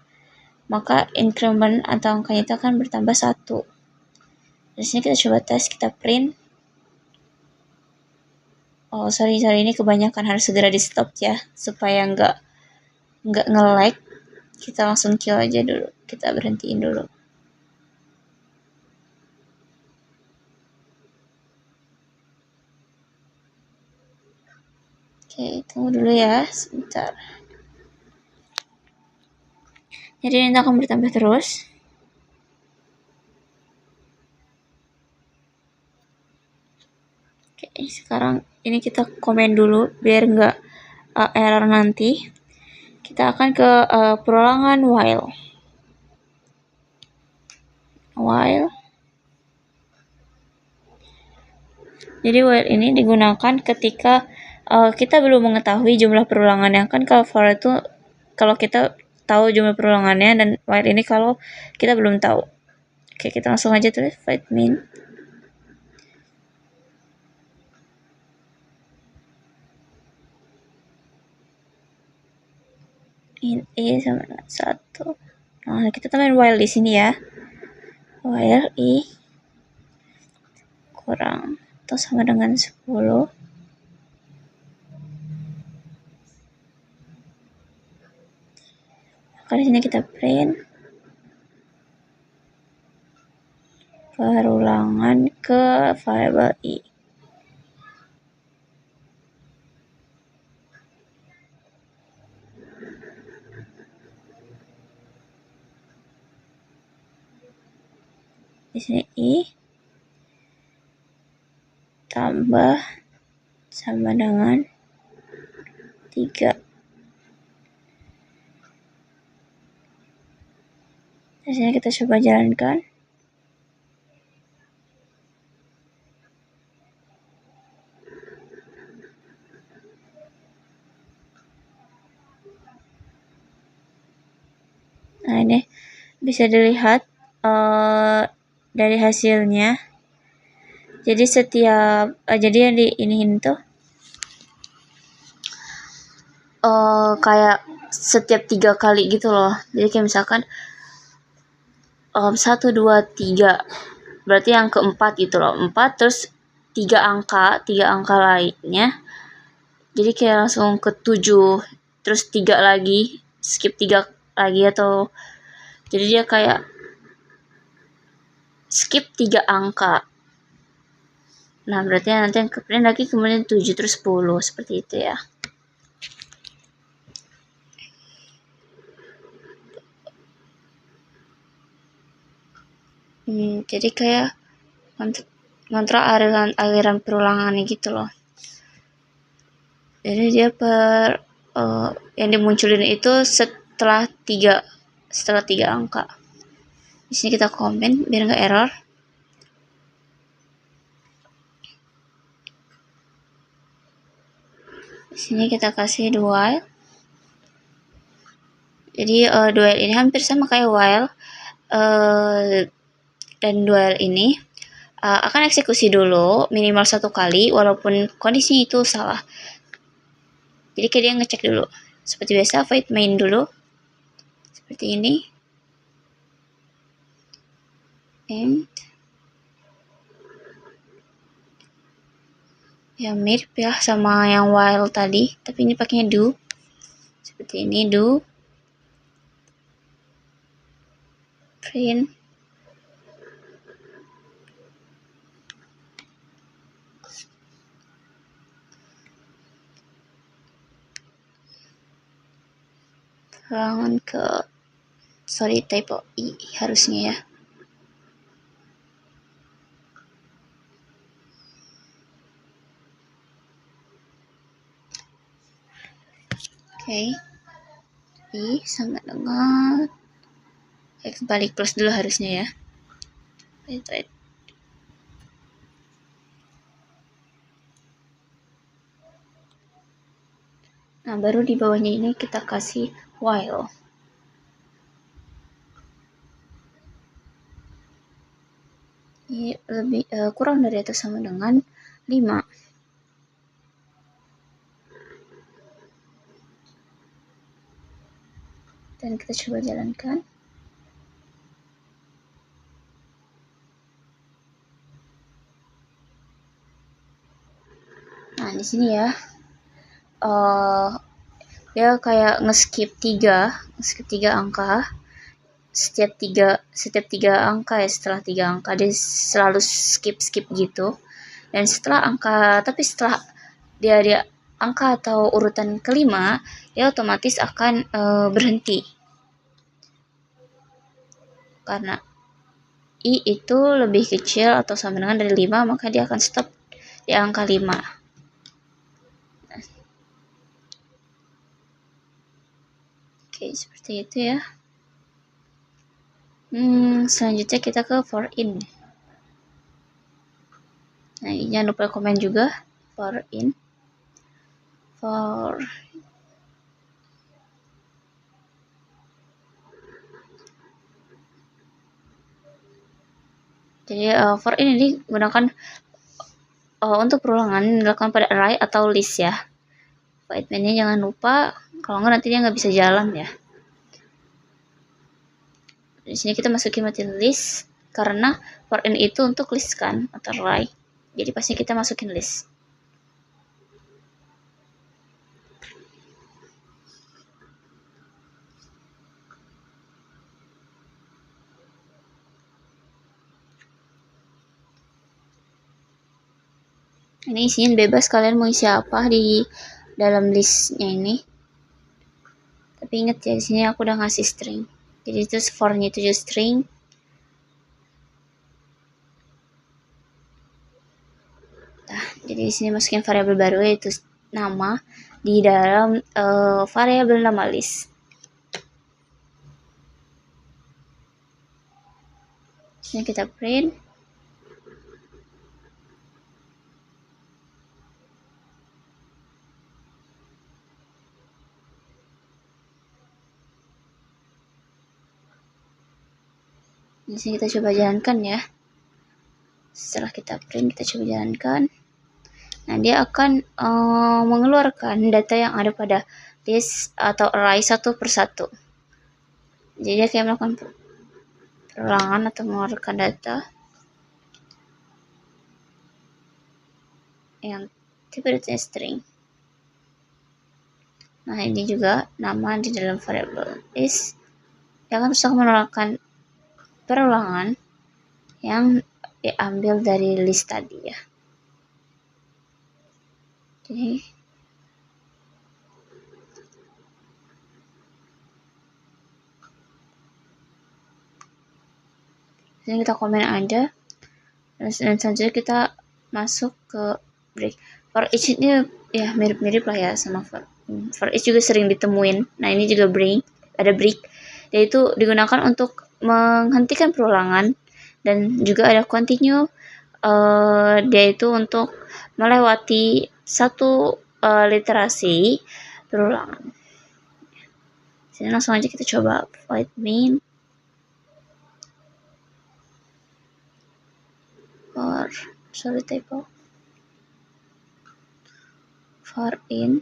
A: maka increment atau angkanya itu akan bertambah 1. Di sini kita coba tes, kita print. Oh sorry ini kebanyakan, harus segera di stop ya supaya nggak nge-lag. Kita langsung kill aja dulu, kita berhentiin dulu. Oke, tunggu dulu ya sebentar. Jadi ini akan bertambah terus. Oke, sekarang ini kita komen dulu biar nggak error nanti. kita akan ke perulangan while. Jadi while ini digunakan ketika kita belum mengetahui jumlah perulangannya. Kan kalau for itu kalau kita tahu jumlah perulangannya, dan while ini kalau kita belum tahu. Oke, kita langsung aja tulis void min. In i sama dengan 1. Nah, kita tambahin while di sini ya. While i kurang atau sama dengan 10. Maka di sini kita print perulangan ke variabel i. Di sini i tambah sama dengan 3. Di sini kita coba jalankan. Nah, ini bisa dilihat dari hasilnya. Jadi setiap jadi yang di iniin tuh kayak setiap 3 kali gitu loh. Jadi kayak misalkan 1, 2, 3, berarti yang keempat gitu loh, 4 terus 3 angka lainnya, jadi kayak langsung ke 7 terus 3 lagi, skip 3 lagi, atau jadi dia kayak skip 3 angka. Nah, berarti nanti yang kemudian lagi kemudian 7 terus 10, seperti itu ya. Jadi kayak ngontrol aliran perulangannya gitu loh. Jadi dia yang dimunculin itu setelah 3 angka. Di sini kita komen biar nggak error. Di sini kita kasih do while. Jadi do while ini hampir sama kayak while, dan do while ini akan eksekusi dulu minimal 1 kali walaupun kondisi itu salah. Jadi kayak dia ngecek dulu. Seperti biasa void main dulu. Seperti ini. And ya mirip ya sama yang while tadi, tapi ini pakainya do. Seperti ini, do print perulangan ke, sorry typo i harusnya ya. Oke. I sama dengan balik plus dulu harusnya ya. Wait. Nah, baru di bawahnya ini kita kasih while. Ini lebih kurang dari atau sama dengan 5. Dan kita coba jalankan. Nah, di sini ya. Dia kayak ngeskip 3 angka. Setiap tiga angka ya, setelah 3 angka dia selalu skip gitu. Dan setelah dia angka atau urutan kelima, dia otomatis akan berhenti. Karena i itu lebih kecil atau sama dengan dari 5, maka dia akan stop di angka 5. Oke, seperti itu ya. Selanjutnya kita ke for in. Nah, ini jangan lupa komen juga for in. Jadi for in ini gunakan untuk perulangan dilakukan pada array atau list ya. Void main-nya jangan lupa, kalau nggak nanti dia nggak bisa jalan ya. Di sini kita masukin method list karena for in itu untuk list kan atau array. Jadi pasti kita masukin list. Ini isinya bebas, kalian mau isi apa di dalam listnya ini. Tapi ingat ya, di sini aku udah ngasih string. Jadi itu for-nya itu just string. Nah, jadi di sini masukin variabel baru yaitu nama di dalam variabel nama list. Sini kita print. Di sini kita coba jalankan ya. Setelah kita print, kita coba jalankan. Nah, dia akan mengeluarkan data yang ada pada list atau array satu persatu. Jadi dia kayak melakukan perulangan atau mengeluarkan data yang tipe datanya string. Nah, ini juga nama di dalam variable list yang akan terus mengeluarkan perulangan yang diambil dari list tadi ya. Jadi sini kita komen aja dan selanjutnya kita masuk ke break. For each ini ya mirip-mirip lah ya sama for each juga sering ditemuin. Nah, ini juga ada break, yaitu digunakan untuk menghentikan perulangan, dan juga ada continue, dia itu untuk melewati satu literasi perulangan. Sini langsung aja kita coba void main for in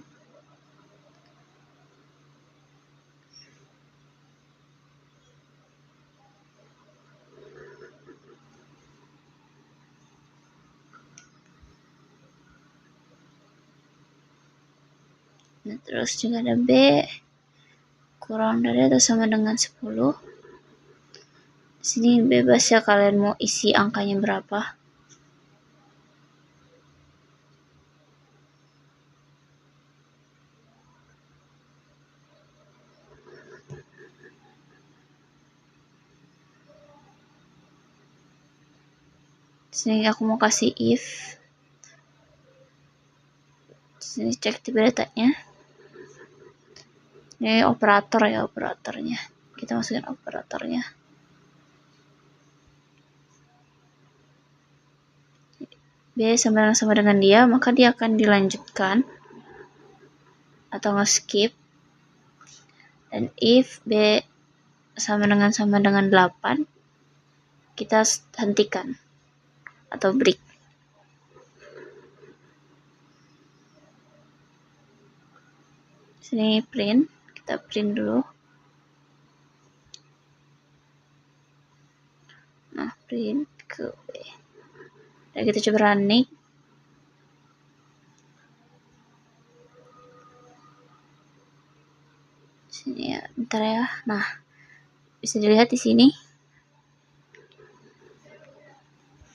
A: nah, terus juga ada B kurang dari atau sama dengan 10. Sini bebas ya, kalian mau isi angkanya berapa. Sini aku mau kasih if. Sini cek tipe datanya. Ini operator ya, operatornya. Kita masukin operatornya. B sama dengan dia, maka dia akan dilanjutkan atau nge-skip. Dan if B sama dengan 8, kita hentikan atau break. Sini print, kita print dulu. Nah, print ke B. Dan kita coba running. Sini ya, bentar ya. Nah, bisa dilihat di sini.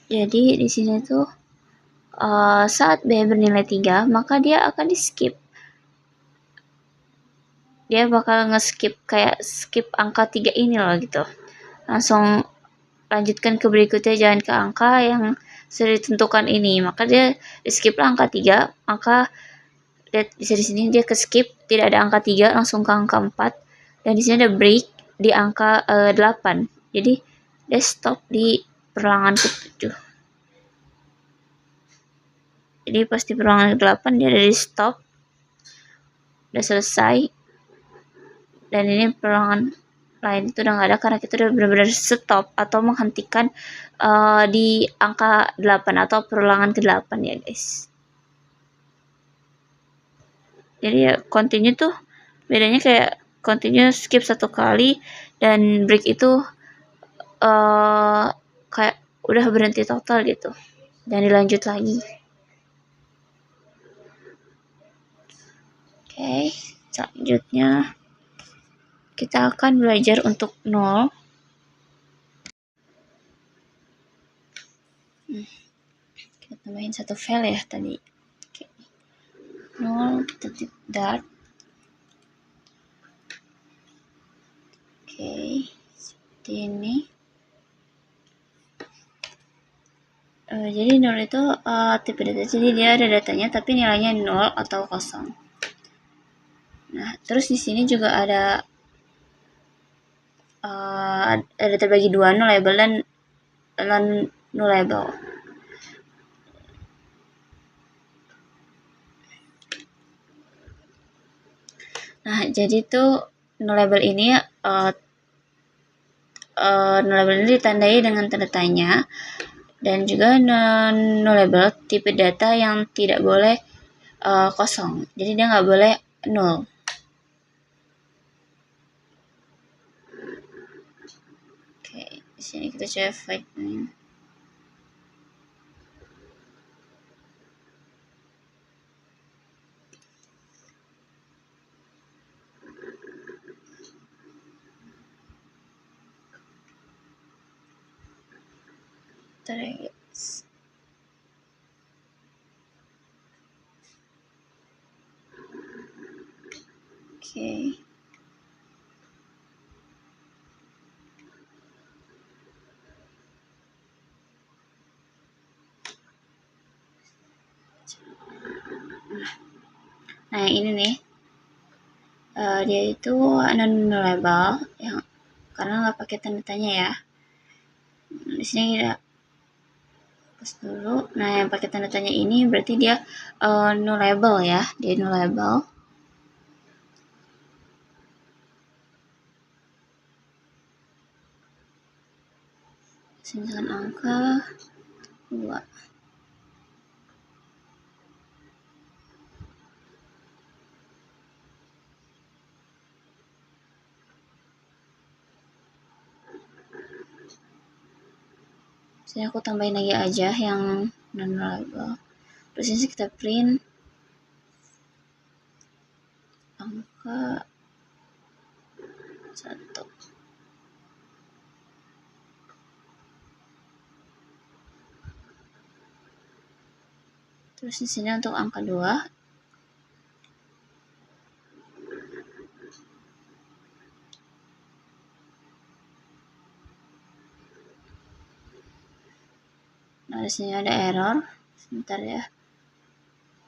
A: Jadi di sini tuh saat B bernilai 3, maka dia akan di skip. Dia bakal nge-skip, kayak skip angka 3 ini loh gitu. Langsung lanjutkan ke berikutnya, jangan ke angka yang sudah ditentukan ini. Maka dia di skip lah angka 3, maka lihat bisa di sini dia ke skip, tidak ada angka 3, langsung ke angka 4. dan di sini ada break di angka 8. Jadi dia stop di perlangan ke-7. Jadi pas di perlangan ke-8 dia ada di stop, udah selesai, dan ini perlangan lain itu udah nggak ada karena kita udah benar-benar stop atau menghentikan di angka 8 atau perlangan ke-8 ya guys. Jadi ya continue tuh bedanya kayak continue skip 1 kali, dan break itu kayak udah berhenti total gitu dan dilanjut lagi. Oke, selanjutnya kita akan belajar untuk 0. Kita tambahin 1 file ya tadi. Oke. 0 kita tip dart. Oke, seperti ini. Jadi 0 itu tipe data, jadi dia ada datanya tapi nilainya 0 atau 0. Nah, terus di sini juga ada terbagi 2, nullable dan non-nullable. Nah, jadi tuh nullable ini nullable ini ditandai dengan tanda tanya, dan juga non-nullable tipe data yang tidak boleh kosong. Jadi dia nggak boleh nol. Oke, di sini kita coba void main. Bentar ya guys. Oke. Nah, ini nih. Dia itu non-nullable yang karena nggak pakai tanda tanya ya. Di sini kita hapus dulu. Nah, yang pakai tanda tanya ini berarti dia nullable ya. Dia nullable. Misalkan angka 2. Sini aku tambahin lagi aja yang non-nullable. Terus ini kita print angka 1. Terus di sini untuk angka 2. Nah, di sini ada error. Sebentar ya.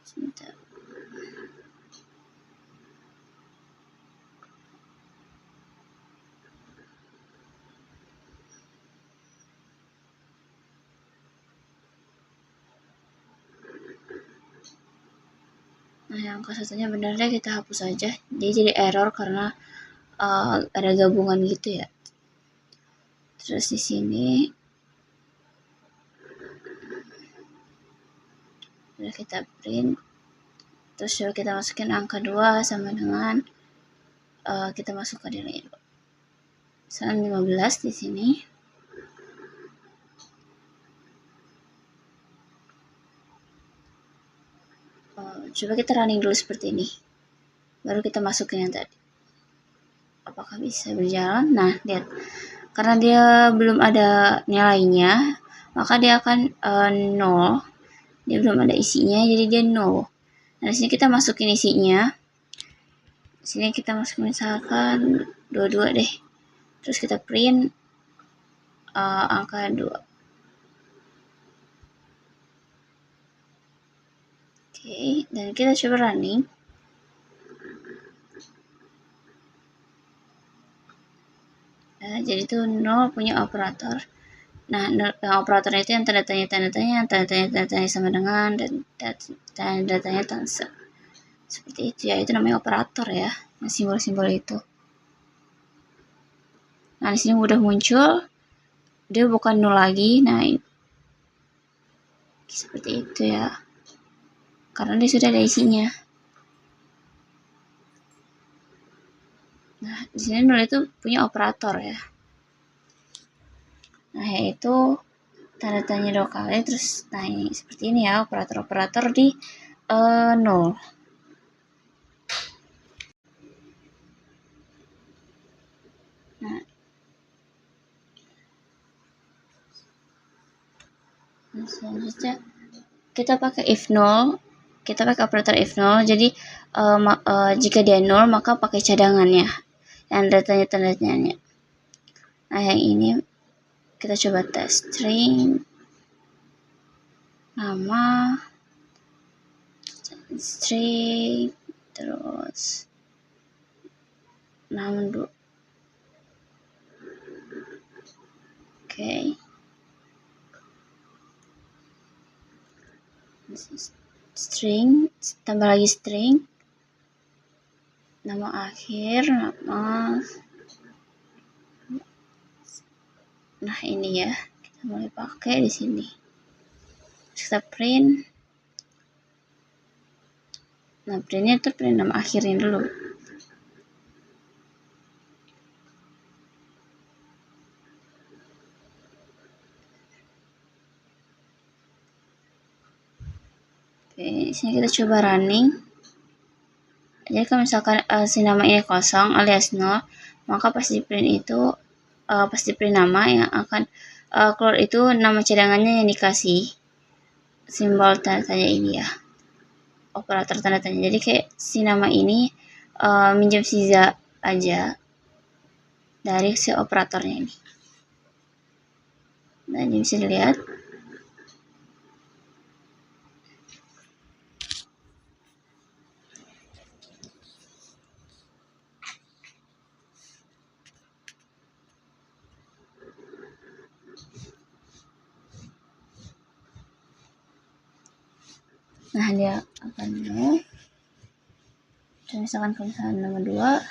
A: Sebentar. Nah, yang angka 1-nya benar deh, kita hapus aja. Dia jadi error karena ada gabungan gitu ya. Terus di sini udah kita print. Terus coba kita masukin angka 2 sama dengan kita masukkan nilai 2. Misalnya 15 di sini. Coba kita running dulu seperti ini. Baru kita masukin yang tadi. Apakah bisa berjalan? Nah, lihat. Karena dia belum ada nilainya, maka dia akan 0. Dia belum ada isinya, jadi dia 0. Nah, di sini kita masukin isinya. Di sini kita masukin misalkan 22 deh. Terus kita print angka 2. Oke, dan kita coba running. Jadi itu 0 punya operator. Nah, yang operatornya itu yang tanda tanya sama dengan, dan tanda tanya tansa. Seperti itu ya, itu namanya operator ya, simbol-simbol itu. Nah, di sini udah muncul, dia bukan 0 lagi. Nah, seperti itu ya, karena dia sudah ada isinya. Nah, di sini 0 itu punya operator ya. Nah, yaitu tanda tanya dua kali, terus nah ini seperti ini ya, operator-operator di 0. Nah, selanjutnya kita pakai if 0, kita pakai operator if 0. Jadi jika dia 0 maka pakai cadangannya yang tanda tanya. Nah, yang ini kita coba tes string nama, string, terus nama dulu. Oke. String, tambah lagi string, nama akhir, nama. Nah, ini ya, kita mulai pakai di sini. Kita print. Nah, printnya itu print nama akhirnya dulu. Oke, di sini kita coba running. Jadi kalau misalkan si nama ini kosong alias 0, maka pas di print itu pas di print nama yang akan keluar itu nama cadangannya yang dikasih simbol tanda tanya ini ya, operator tanda tanya. Jadi kayak si nama ini minjem sisa aja dari si operatornya ini. Nah, ini bisa dilihat. Nah, dia akan mau. Dan misalkan kalau misalkan nama 2,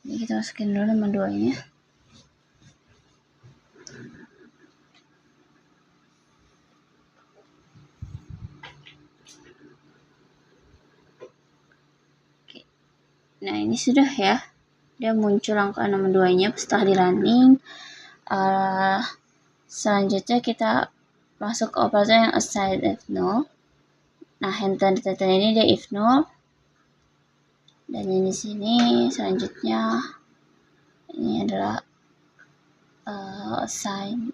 A: ini kita masukin dulu nama 2-nya. Oke. Nah, ini sudah ya, dia muncul angka nama 2-nya setelah di running. Selanjutnya kita masuk ke operator yang assign if 0. Nah, yang tanda ini dia if 0. Dan ini di sini selanjutnya ini adalah assign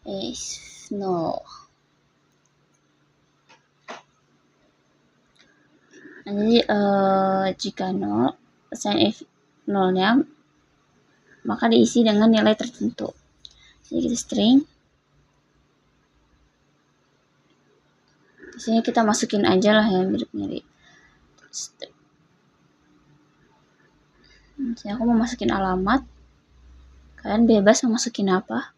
A: if 0. Nah, jadi jika 0, assign if 0-nya maka diisi dengan nilai tertentu. Jadi kita string. Di sini kita masukin aja lah ya, mirip-mirip. Di sini aku mau masukin alamat. Kalian bebas mau masukin apa.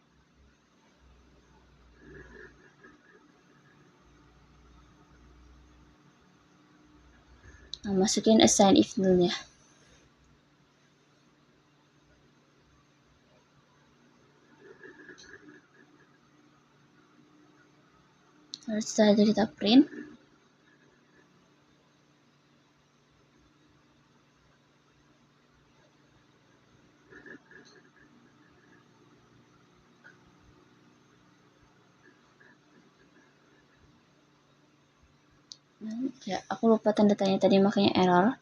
A: Nah, masukin assign if dulu ya. Lalu setelah itu kita print. Ya, aku lupa tanda tanya tadi makanya error.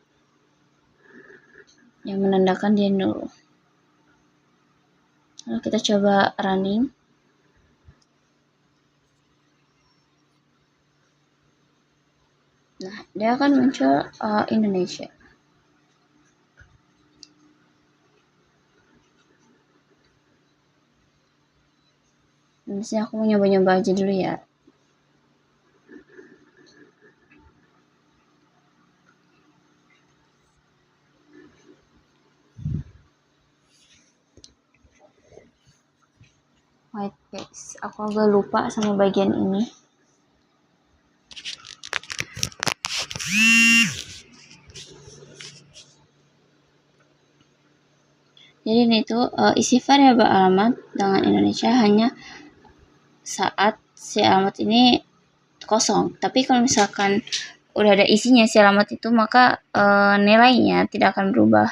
A: Yang menandakan dia 0. Lalu kita coba running. Nah, dia akan muncul Indonesia. Misalnya aku mau nyoba-nyoba aja dulu ya. Wait guys, aku agak lupa sama bagian ini. Jadi ini tuh isi variabel alamat dengan Indonesia hanya saat si alamat ini kosong. Tapi kalau misalkan udah ada isinya si alamat itu, maka nilainya tidak akan berubah.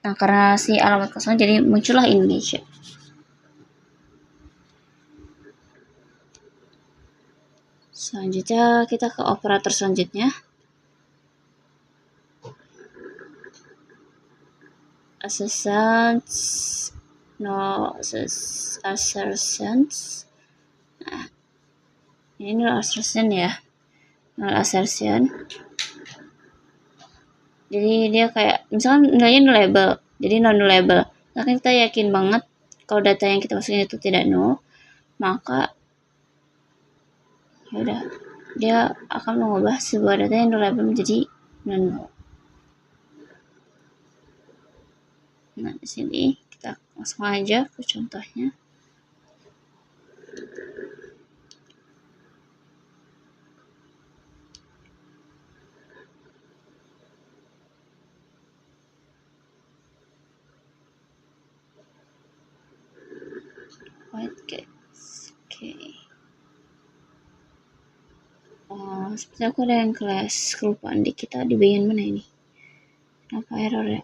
A: Nah, karena si alamat kosong jadi muncullah Indonesia. Selanjutnya kita ke operator selanjutnya. Assertions, no assertions. Nah, ini null assertion ya. Null assertion. Jadi dia kayak misalkan nilainya nullable, jadi non nullable. Nah, kita yakin banget kalau data yang kita masukin itu tidak null, maka ya udah dia akan mengubah sebuah data yang nullable menjadi non null. Nah, di sini kita langsung aja ke contohnya. White guys, oke. Seperti aku ada yang kelas kelupaan di kita di bagian mana ini? Kenapa error ya?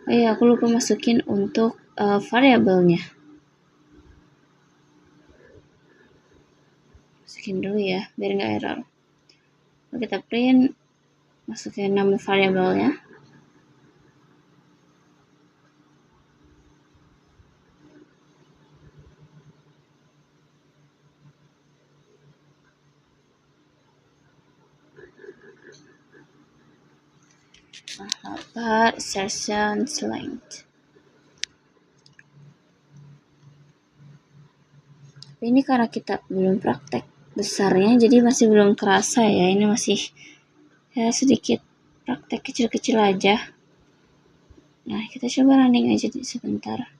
A: Oh iya, aku lupa masukin untuk variabelnya. Masukin dulu ya, biar nggak error. Lalu kita print, masukin nama variabelnya. Sessions length. Tapi ini karena kita belum praktek besarnya, jadi masih belum kerasa ya. Ini masih ya sedikit praktek kecil-kecil aja. Nah, kita coba running aja sebentar.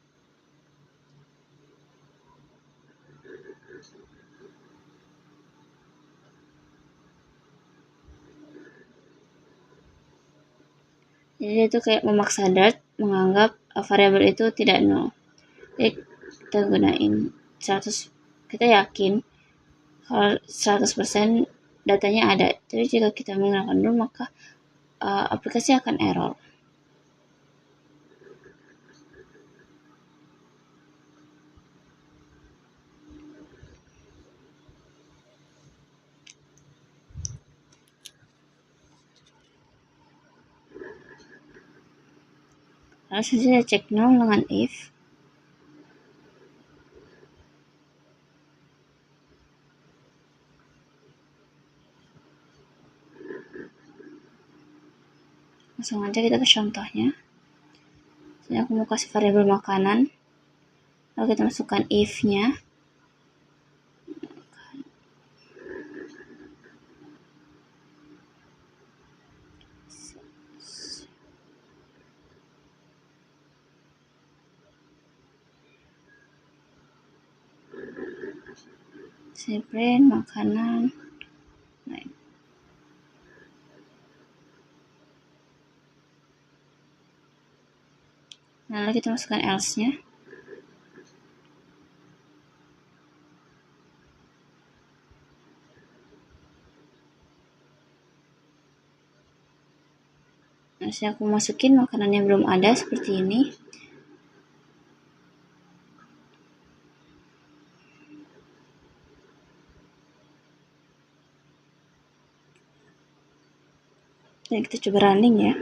A: Jadi itu kayak memaksa Dart menganggap variabel itu tidak nol. Jadi kita gunain 100, kita yakin kalau 100% datanya ada. Tapi jika kita menggunakan nol, maka aplikasi akan error. Lalu saya cek nol dengan if. Langsung aja kita ke contohnya. Jadi aku mau kasih variabel makanan. Lalu kita masukkan if-nya. Saya print makanan. Nah, lalu kita masukkan else-nya. Nah, saya aku masukin makanannya belum ada seperti ini. Dan kita coba running ya.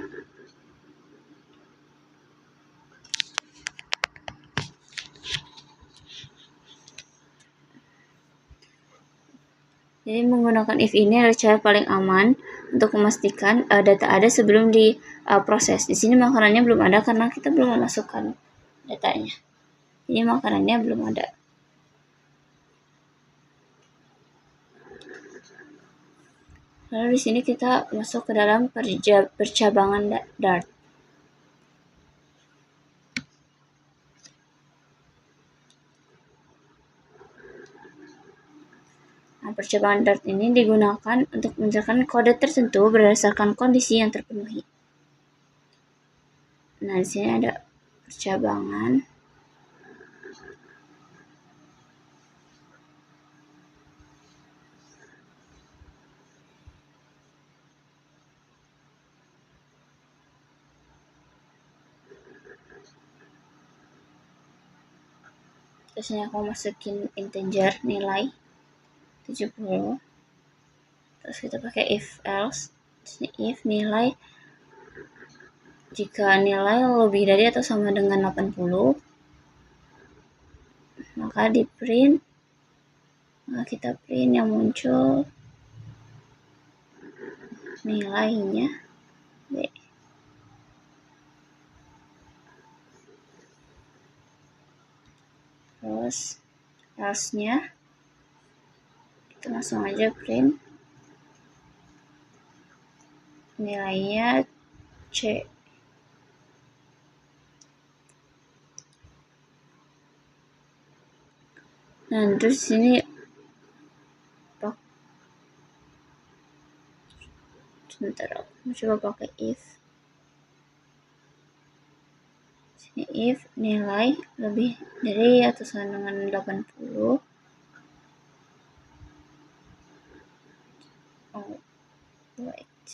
A: Jadi menggunakan if ini adalah cara paling aman untuk memastikan data ada sebelum diproses. Di sini makanannya belum ada karena kita belum memasukkan datanya. Jadi makanannya belum ada. Lalu di sini kita masuk ke dalam percabangan Dart. Nah, percobaan Dart ini digunakan untuk menjelaskan kode tertentu berdasarkan kondisi yang terpenuhi. Nah, di sini ada percabangan. Terus ini aku masukin integer nilai 70. Terus kita pakai if else. Terus if nilai, jika nilai lebih dari atau sama dengan 80, maka di print, maka kita print yang muncul nilainya B. Terus else-nya kita langsung aja print nilainya C. Nah, terus sini sebentar, aku coba pakai if. Sini if nilai lebih dari atau sama dengan 80. Oh, wait.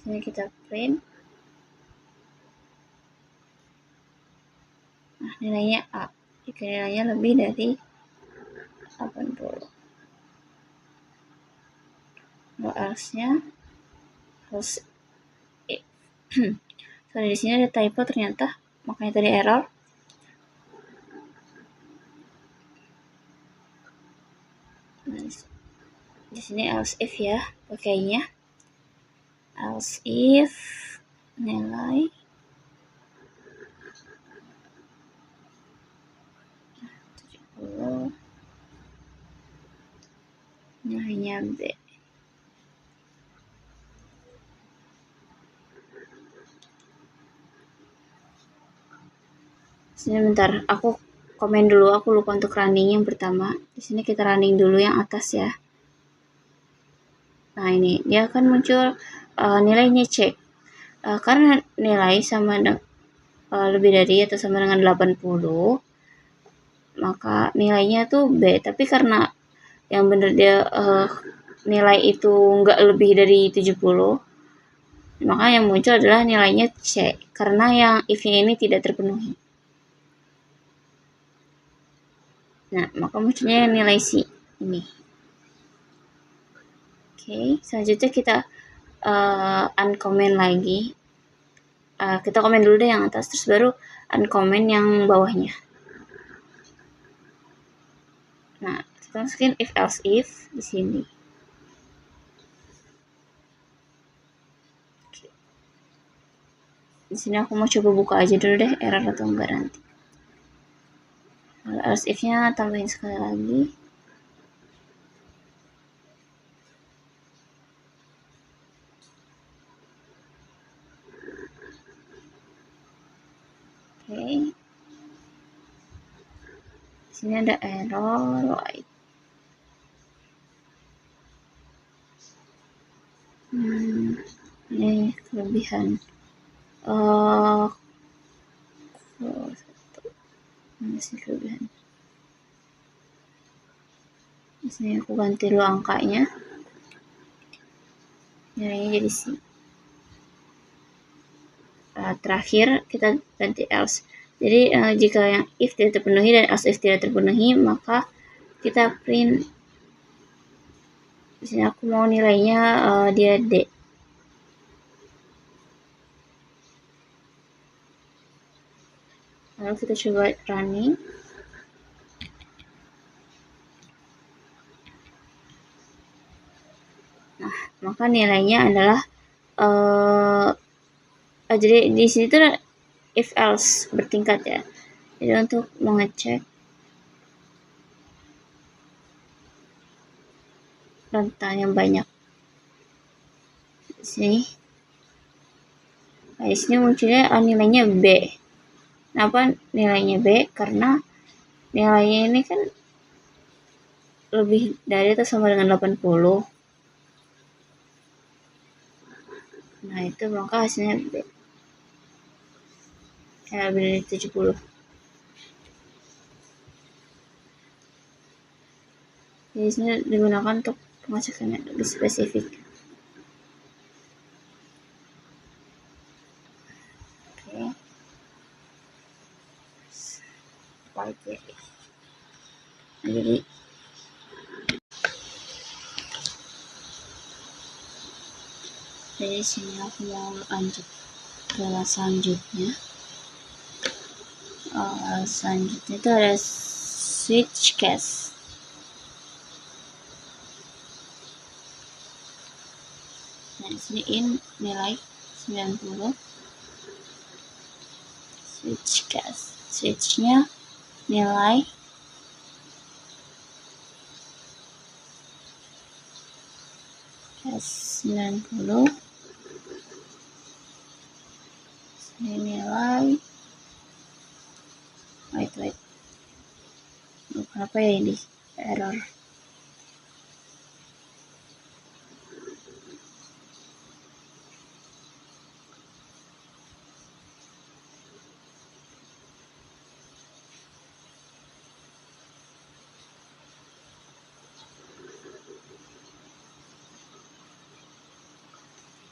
A: Sini kita print. Nah, nilainya A. Jika nilainya lebih dari 80. Kalau else-nya harus sorry, di sini ada typo ternyata, makanya tadi error. Nah, di sini else if ya pakainya. Else if nilai 70, nilainya B. Sini bentar, aku komen dulu, aku lupa untuk running yang pertama. Di sini kita running dulu yang atas ya. Nah, ini dia akan muncul nilainya C. Karena nilai sama lebih dari atau sama dengan 80, maka nilainya tuh B. Tapi karena yang benar dia nilai itu nggak lebih dari 70, maka yang muncul adalah nilainya C. Karena yang if-nya ini tidak terpenuhi. Nah, maka munculnya nilai C ini. Oke, selanjutnya kita uncomment lagi. Kita komen dulu deh yang atas, terus baru uncomment yang bawahnya. Nah, kita masukin if else if di sini. Oke. Di sini aku mau coba buka aja dulu deh error atau enggak nanti. Kalau else if-nya tambahin sekali lagi. Oke. Di sini ada error right. Ini kelebihan. Masih kelebihan. Di sini aku ganti dulu angkanya. Nilainya jadi C. Terakhir kita ganti else. Jadi jika yang if tidak terpenuhi dan else if tidak terpenuhi, maka kita print. Di sini aku mau nilainya dia D. Lalu kita coba running. Nah, maka maka nilainya adalah jadi di sini tuh if else bertingkat ya. Jadi untuk mengecek rentang yang banyak di sini. Nah, di sini munculnya nilainya B. Kenapa nilainya B? Karena nilainya ini kan lebih dari atau sama dengan 80. Nah, itu maka hasilnya B. Lebih dari 70. Jadi sini digunakan untuk pengecekan yang lebih spesifik. Oke. Jadi sini aku mau lanjut ke selanjutnya. Selanjutnya itu ada switch case. Nah, di sini nilai 90. Switch case. Switchnya nilai case 90. Ini nilai wait. Kenapa ya ini error?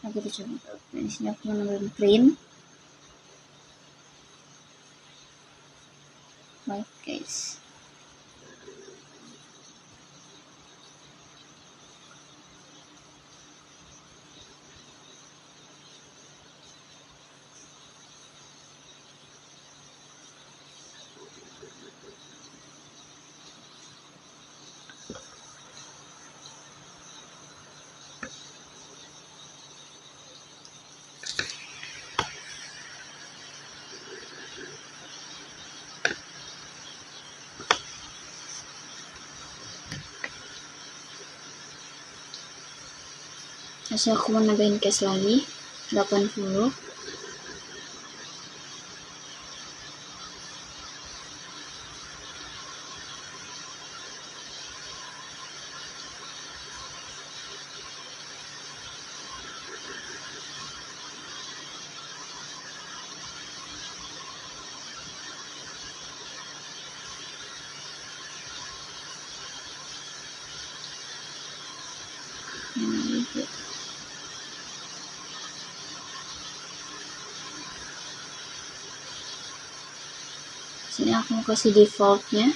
A: Nah, kita coba. Di sini aku menambahkan print. Baik guys. Terus aku mau nambahin case lagi 80. Sini aku mau kasih defaultnya.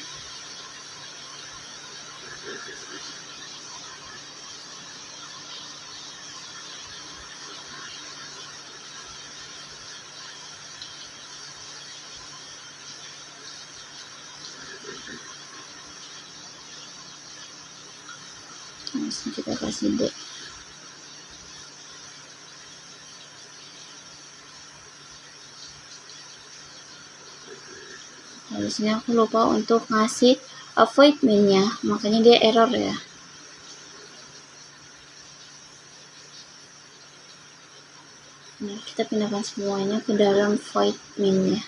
A: Langsung kita kasih D. Nah, di sini aku lupa untuk ngasih avoid min-nya, makanya dia error ya. Nah, kita pindahkan semuanya ke dalam void min-nya.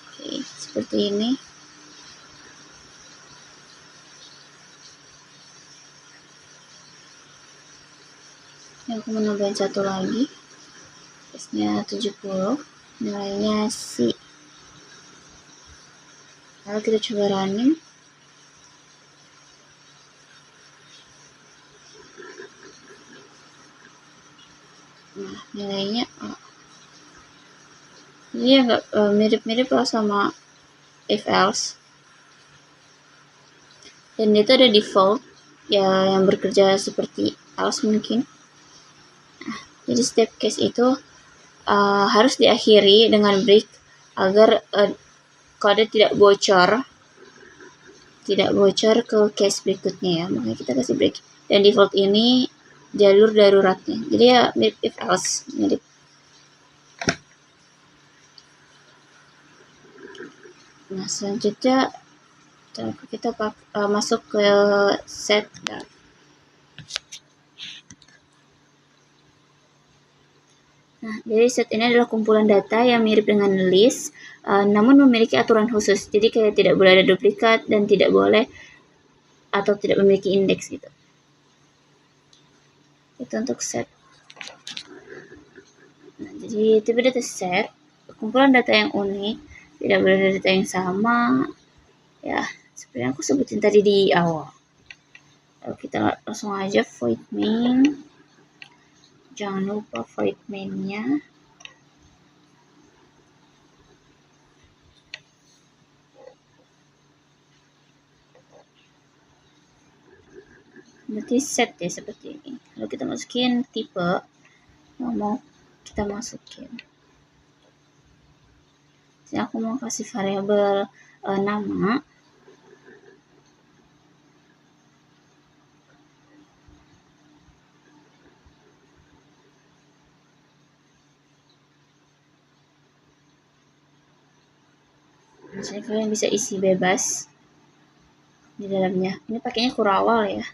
A: Oke, seperti ini. Ini aku menambahin satu lagi. Case-nya 70, nilainya C. Lalu kita coba running. Nah, nilainya ini agak mirip-mirip lah sama if else. Dan itu ada default ya yang bekerja seperti else mungkin. Nah, jadi step case itu harus diakhiri dengan break agar kode tidak bocor ke case berikutnya ya, makanya kita kasih break. Dan default ini jalur daruratnya. Jadi ya mirip if else, mirip. Nah, selanjutnya kita masuk ke set data. Nah, jadi set ini adalah kumpulan data yang mirip dengan list, namun memiliki aturan khusus. Jadi kayak tidak boleh ada duplikat dan tidak boleh atau tidak memiliki indeks gitu. Itu untuk set. Nah, jadi tipe data set, kumpulan data yang unik, tidak boleh ada data yang sama. Ya, seperti yang aku sebutin tadi di awal. Lalu kita langsung aja void main. Jangan lupa void main-nya. Berarti set ya seperti ini. Lalu kita masukin tipe yang mau kita masukin. Jadi aku mau kasih variabel nama. Jadi kalian bisa isi bebas di dalamnya. Ini pakainya Kurawal ya.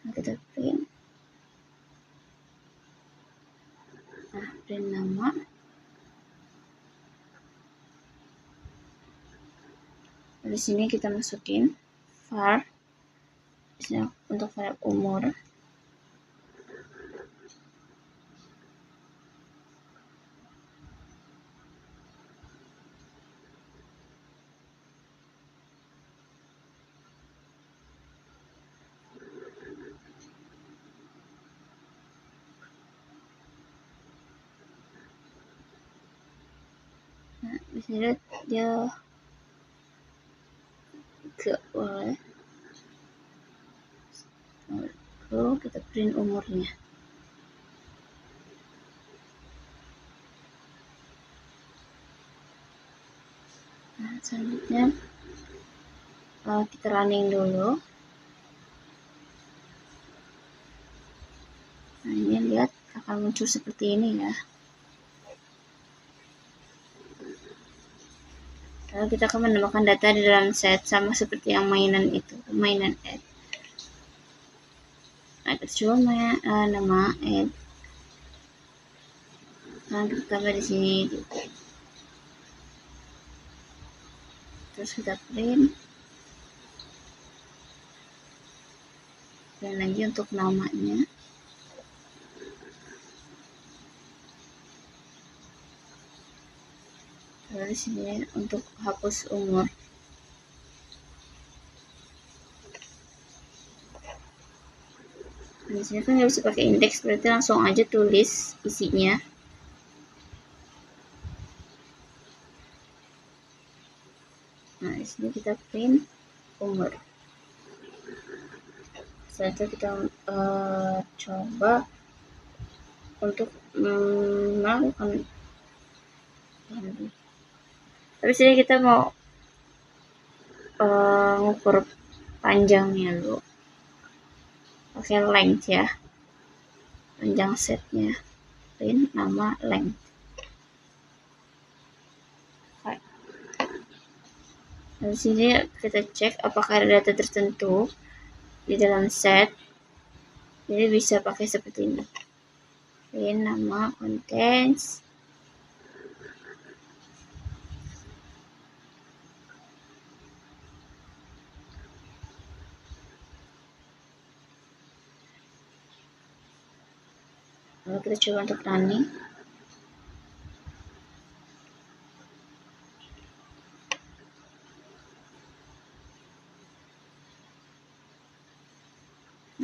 A: Nah, kita print. Nah, print nama. Di sini kita masukin var. Di sini untuk variabel umur. Nah, di sini dia gak boleh. Lalu kita print umurnya. Nah, selanjutnya kita running dulu. Nah, ini lihat akan muncul seperti ini ya. Lalu kita akan menambahkan data di dalam set sama seperti yang mainan itu, mainan add. Nah, kita coba nama add. Nah, kita tambah di sini. Terus kita print. Dan lagi untuk namanya. Lalu di sini untuk hapus umur. Di sini kan nggak bisa pakai indeks, berarti langsung aja tulis isinya. Nah, di sini kita print umur. Setelah itu kita coba untuk melakukan. Tapi sini kita mau ngukur panjangnya dulu. Pakai length ya. Panjang setnya. Print nama length. Di sini kita cek apakah ada data tertentu di dalam set. Jadi bisa pakai seperti ini. Print nama contents. Lalu kita coba untuk running.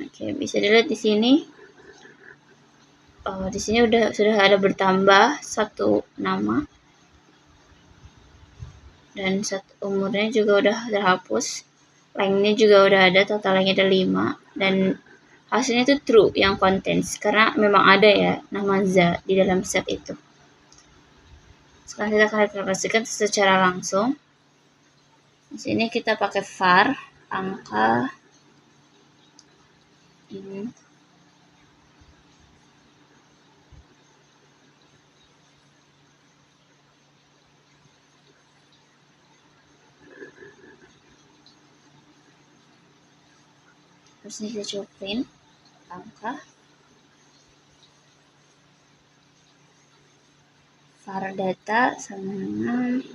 A: Oke, bisa dilihat di sini. Di sini sudah ada bertambah satu nama dan umurnya juga udah terhapus. Lengthnya juga udah ada, totalnya ada 5 dan hasilnya itu true yang contents, karena memang ada ya nama za di dalam set itu. Sekarang kita kalkulasikan secara langsung. Di sini kita pakai var angka ini. Terus ini kita coba print angka var data sama dengan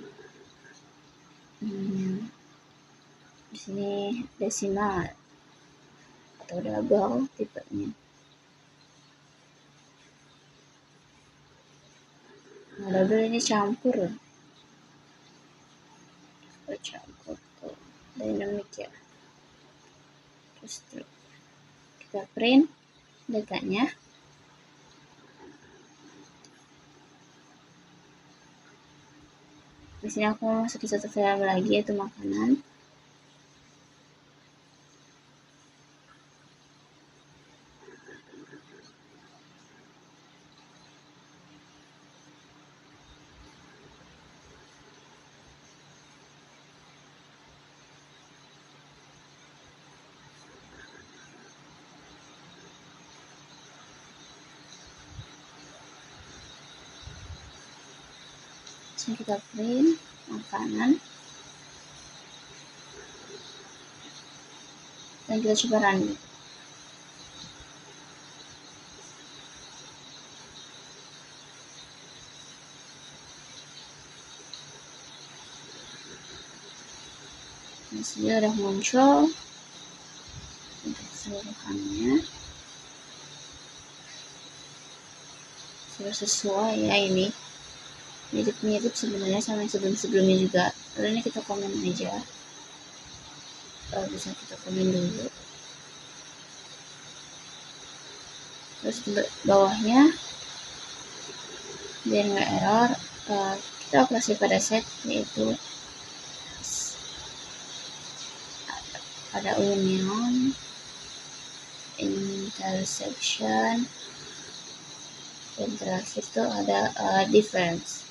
A: di sini desimal atau double tipenya. Nah, double ini campur ya. Campur tuh dynamic ya. Terus kita print datanya. Di sini aku masukin satu variabel lagi yaitu makanan. Sini kita print makanan dan kita coba run. Nah, sini udah muncul untuk keseluruhannya. Sudah sesuai ya ini. Mirip-mirip sebenarnya sama yang sebelum-sebelumnya juga. Lalu ini kita komen aja. Bisa kita komen dulu. Terus di bawahnya biar nggak error, kita operasi pada set, yaitu ada union, intersection, dan terakhir itu ada difference.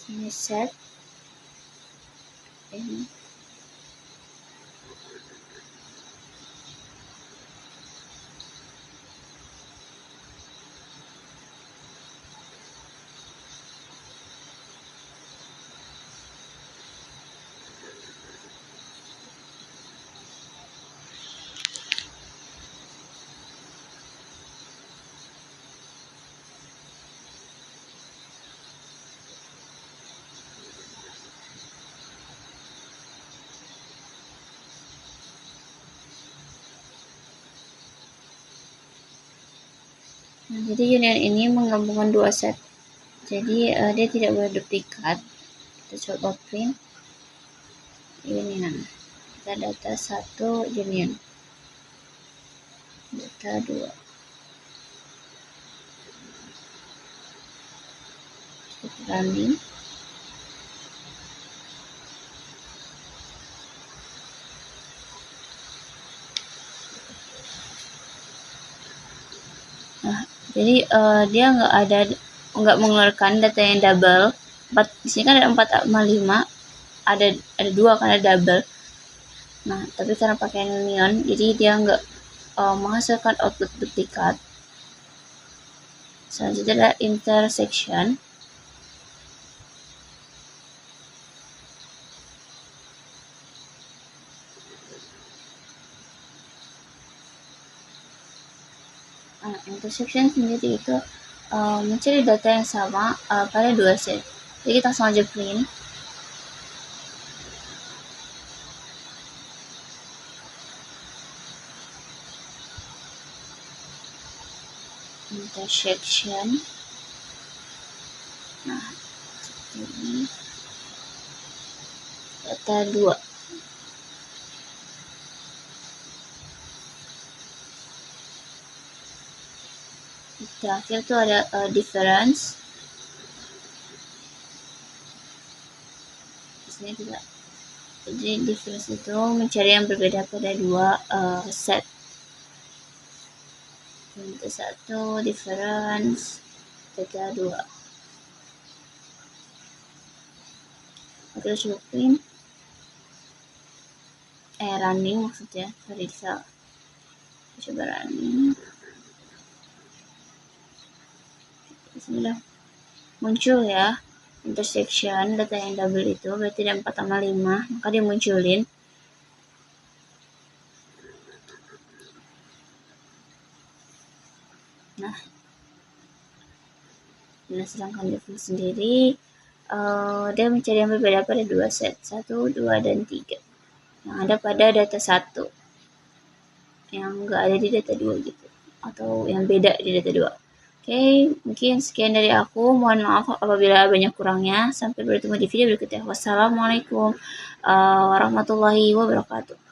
A: Sini set ini. Nah, jadi union ini menggabungkan dua set. Jadi dia tidak boleh duplikat. Kita coba print union. Kita data 1 union. Data 2. Kita running. Nah, jadi dia nggak mengeluarkan data yang double. Di sini kan ada 4,5, ada 2 kan, ada double. Nah, tapi karena pakai union, jadi dia nggak menghasilkan output duplikat. Selanjutnya ada intersection. Intersection sendiri itu mencari data yang sama pada dua set. Jadi kita langsung aja print. Intersection. Nah, ini data 2. terakhir tuh ada difference. Di sini juga. Jadi difference itu mencari yang berbeda pada dua set. Theta 1 difference theta 2. Oke, cukupin. Running maksudnya, sorry salah. Coba running. Bismillah. Muncul ya intersection data yang double itu, berarti ada 4 sama 5, maka dia munculin. Nah sedangkan difference sendiri dia mencari yang berbeda pada dua set, 1, 2, dan 3 yang ada pada data 1, yang enggak ada di data 2 gitu, atau yang beda di data 2. Oke, mungkin sekian dari aku. Mohon maaf apabila banyak kurangnya. Sampai bertemu di video berikutnya. Wassalamualaikum warahmatullahi wabarakatuh.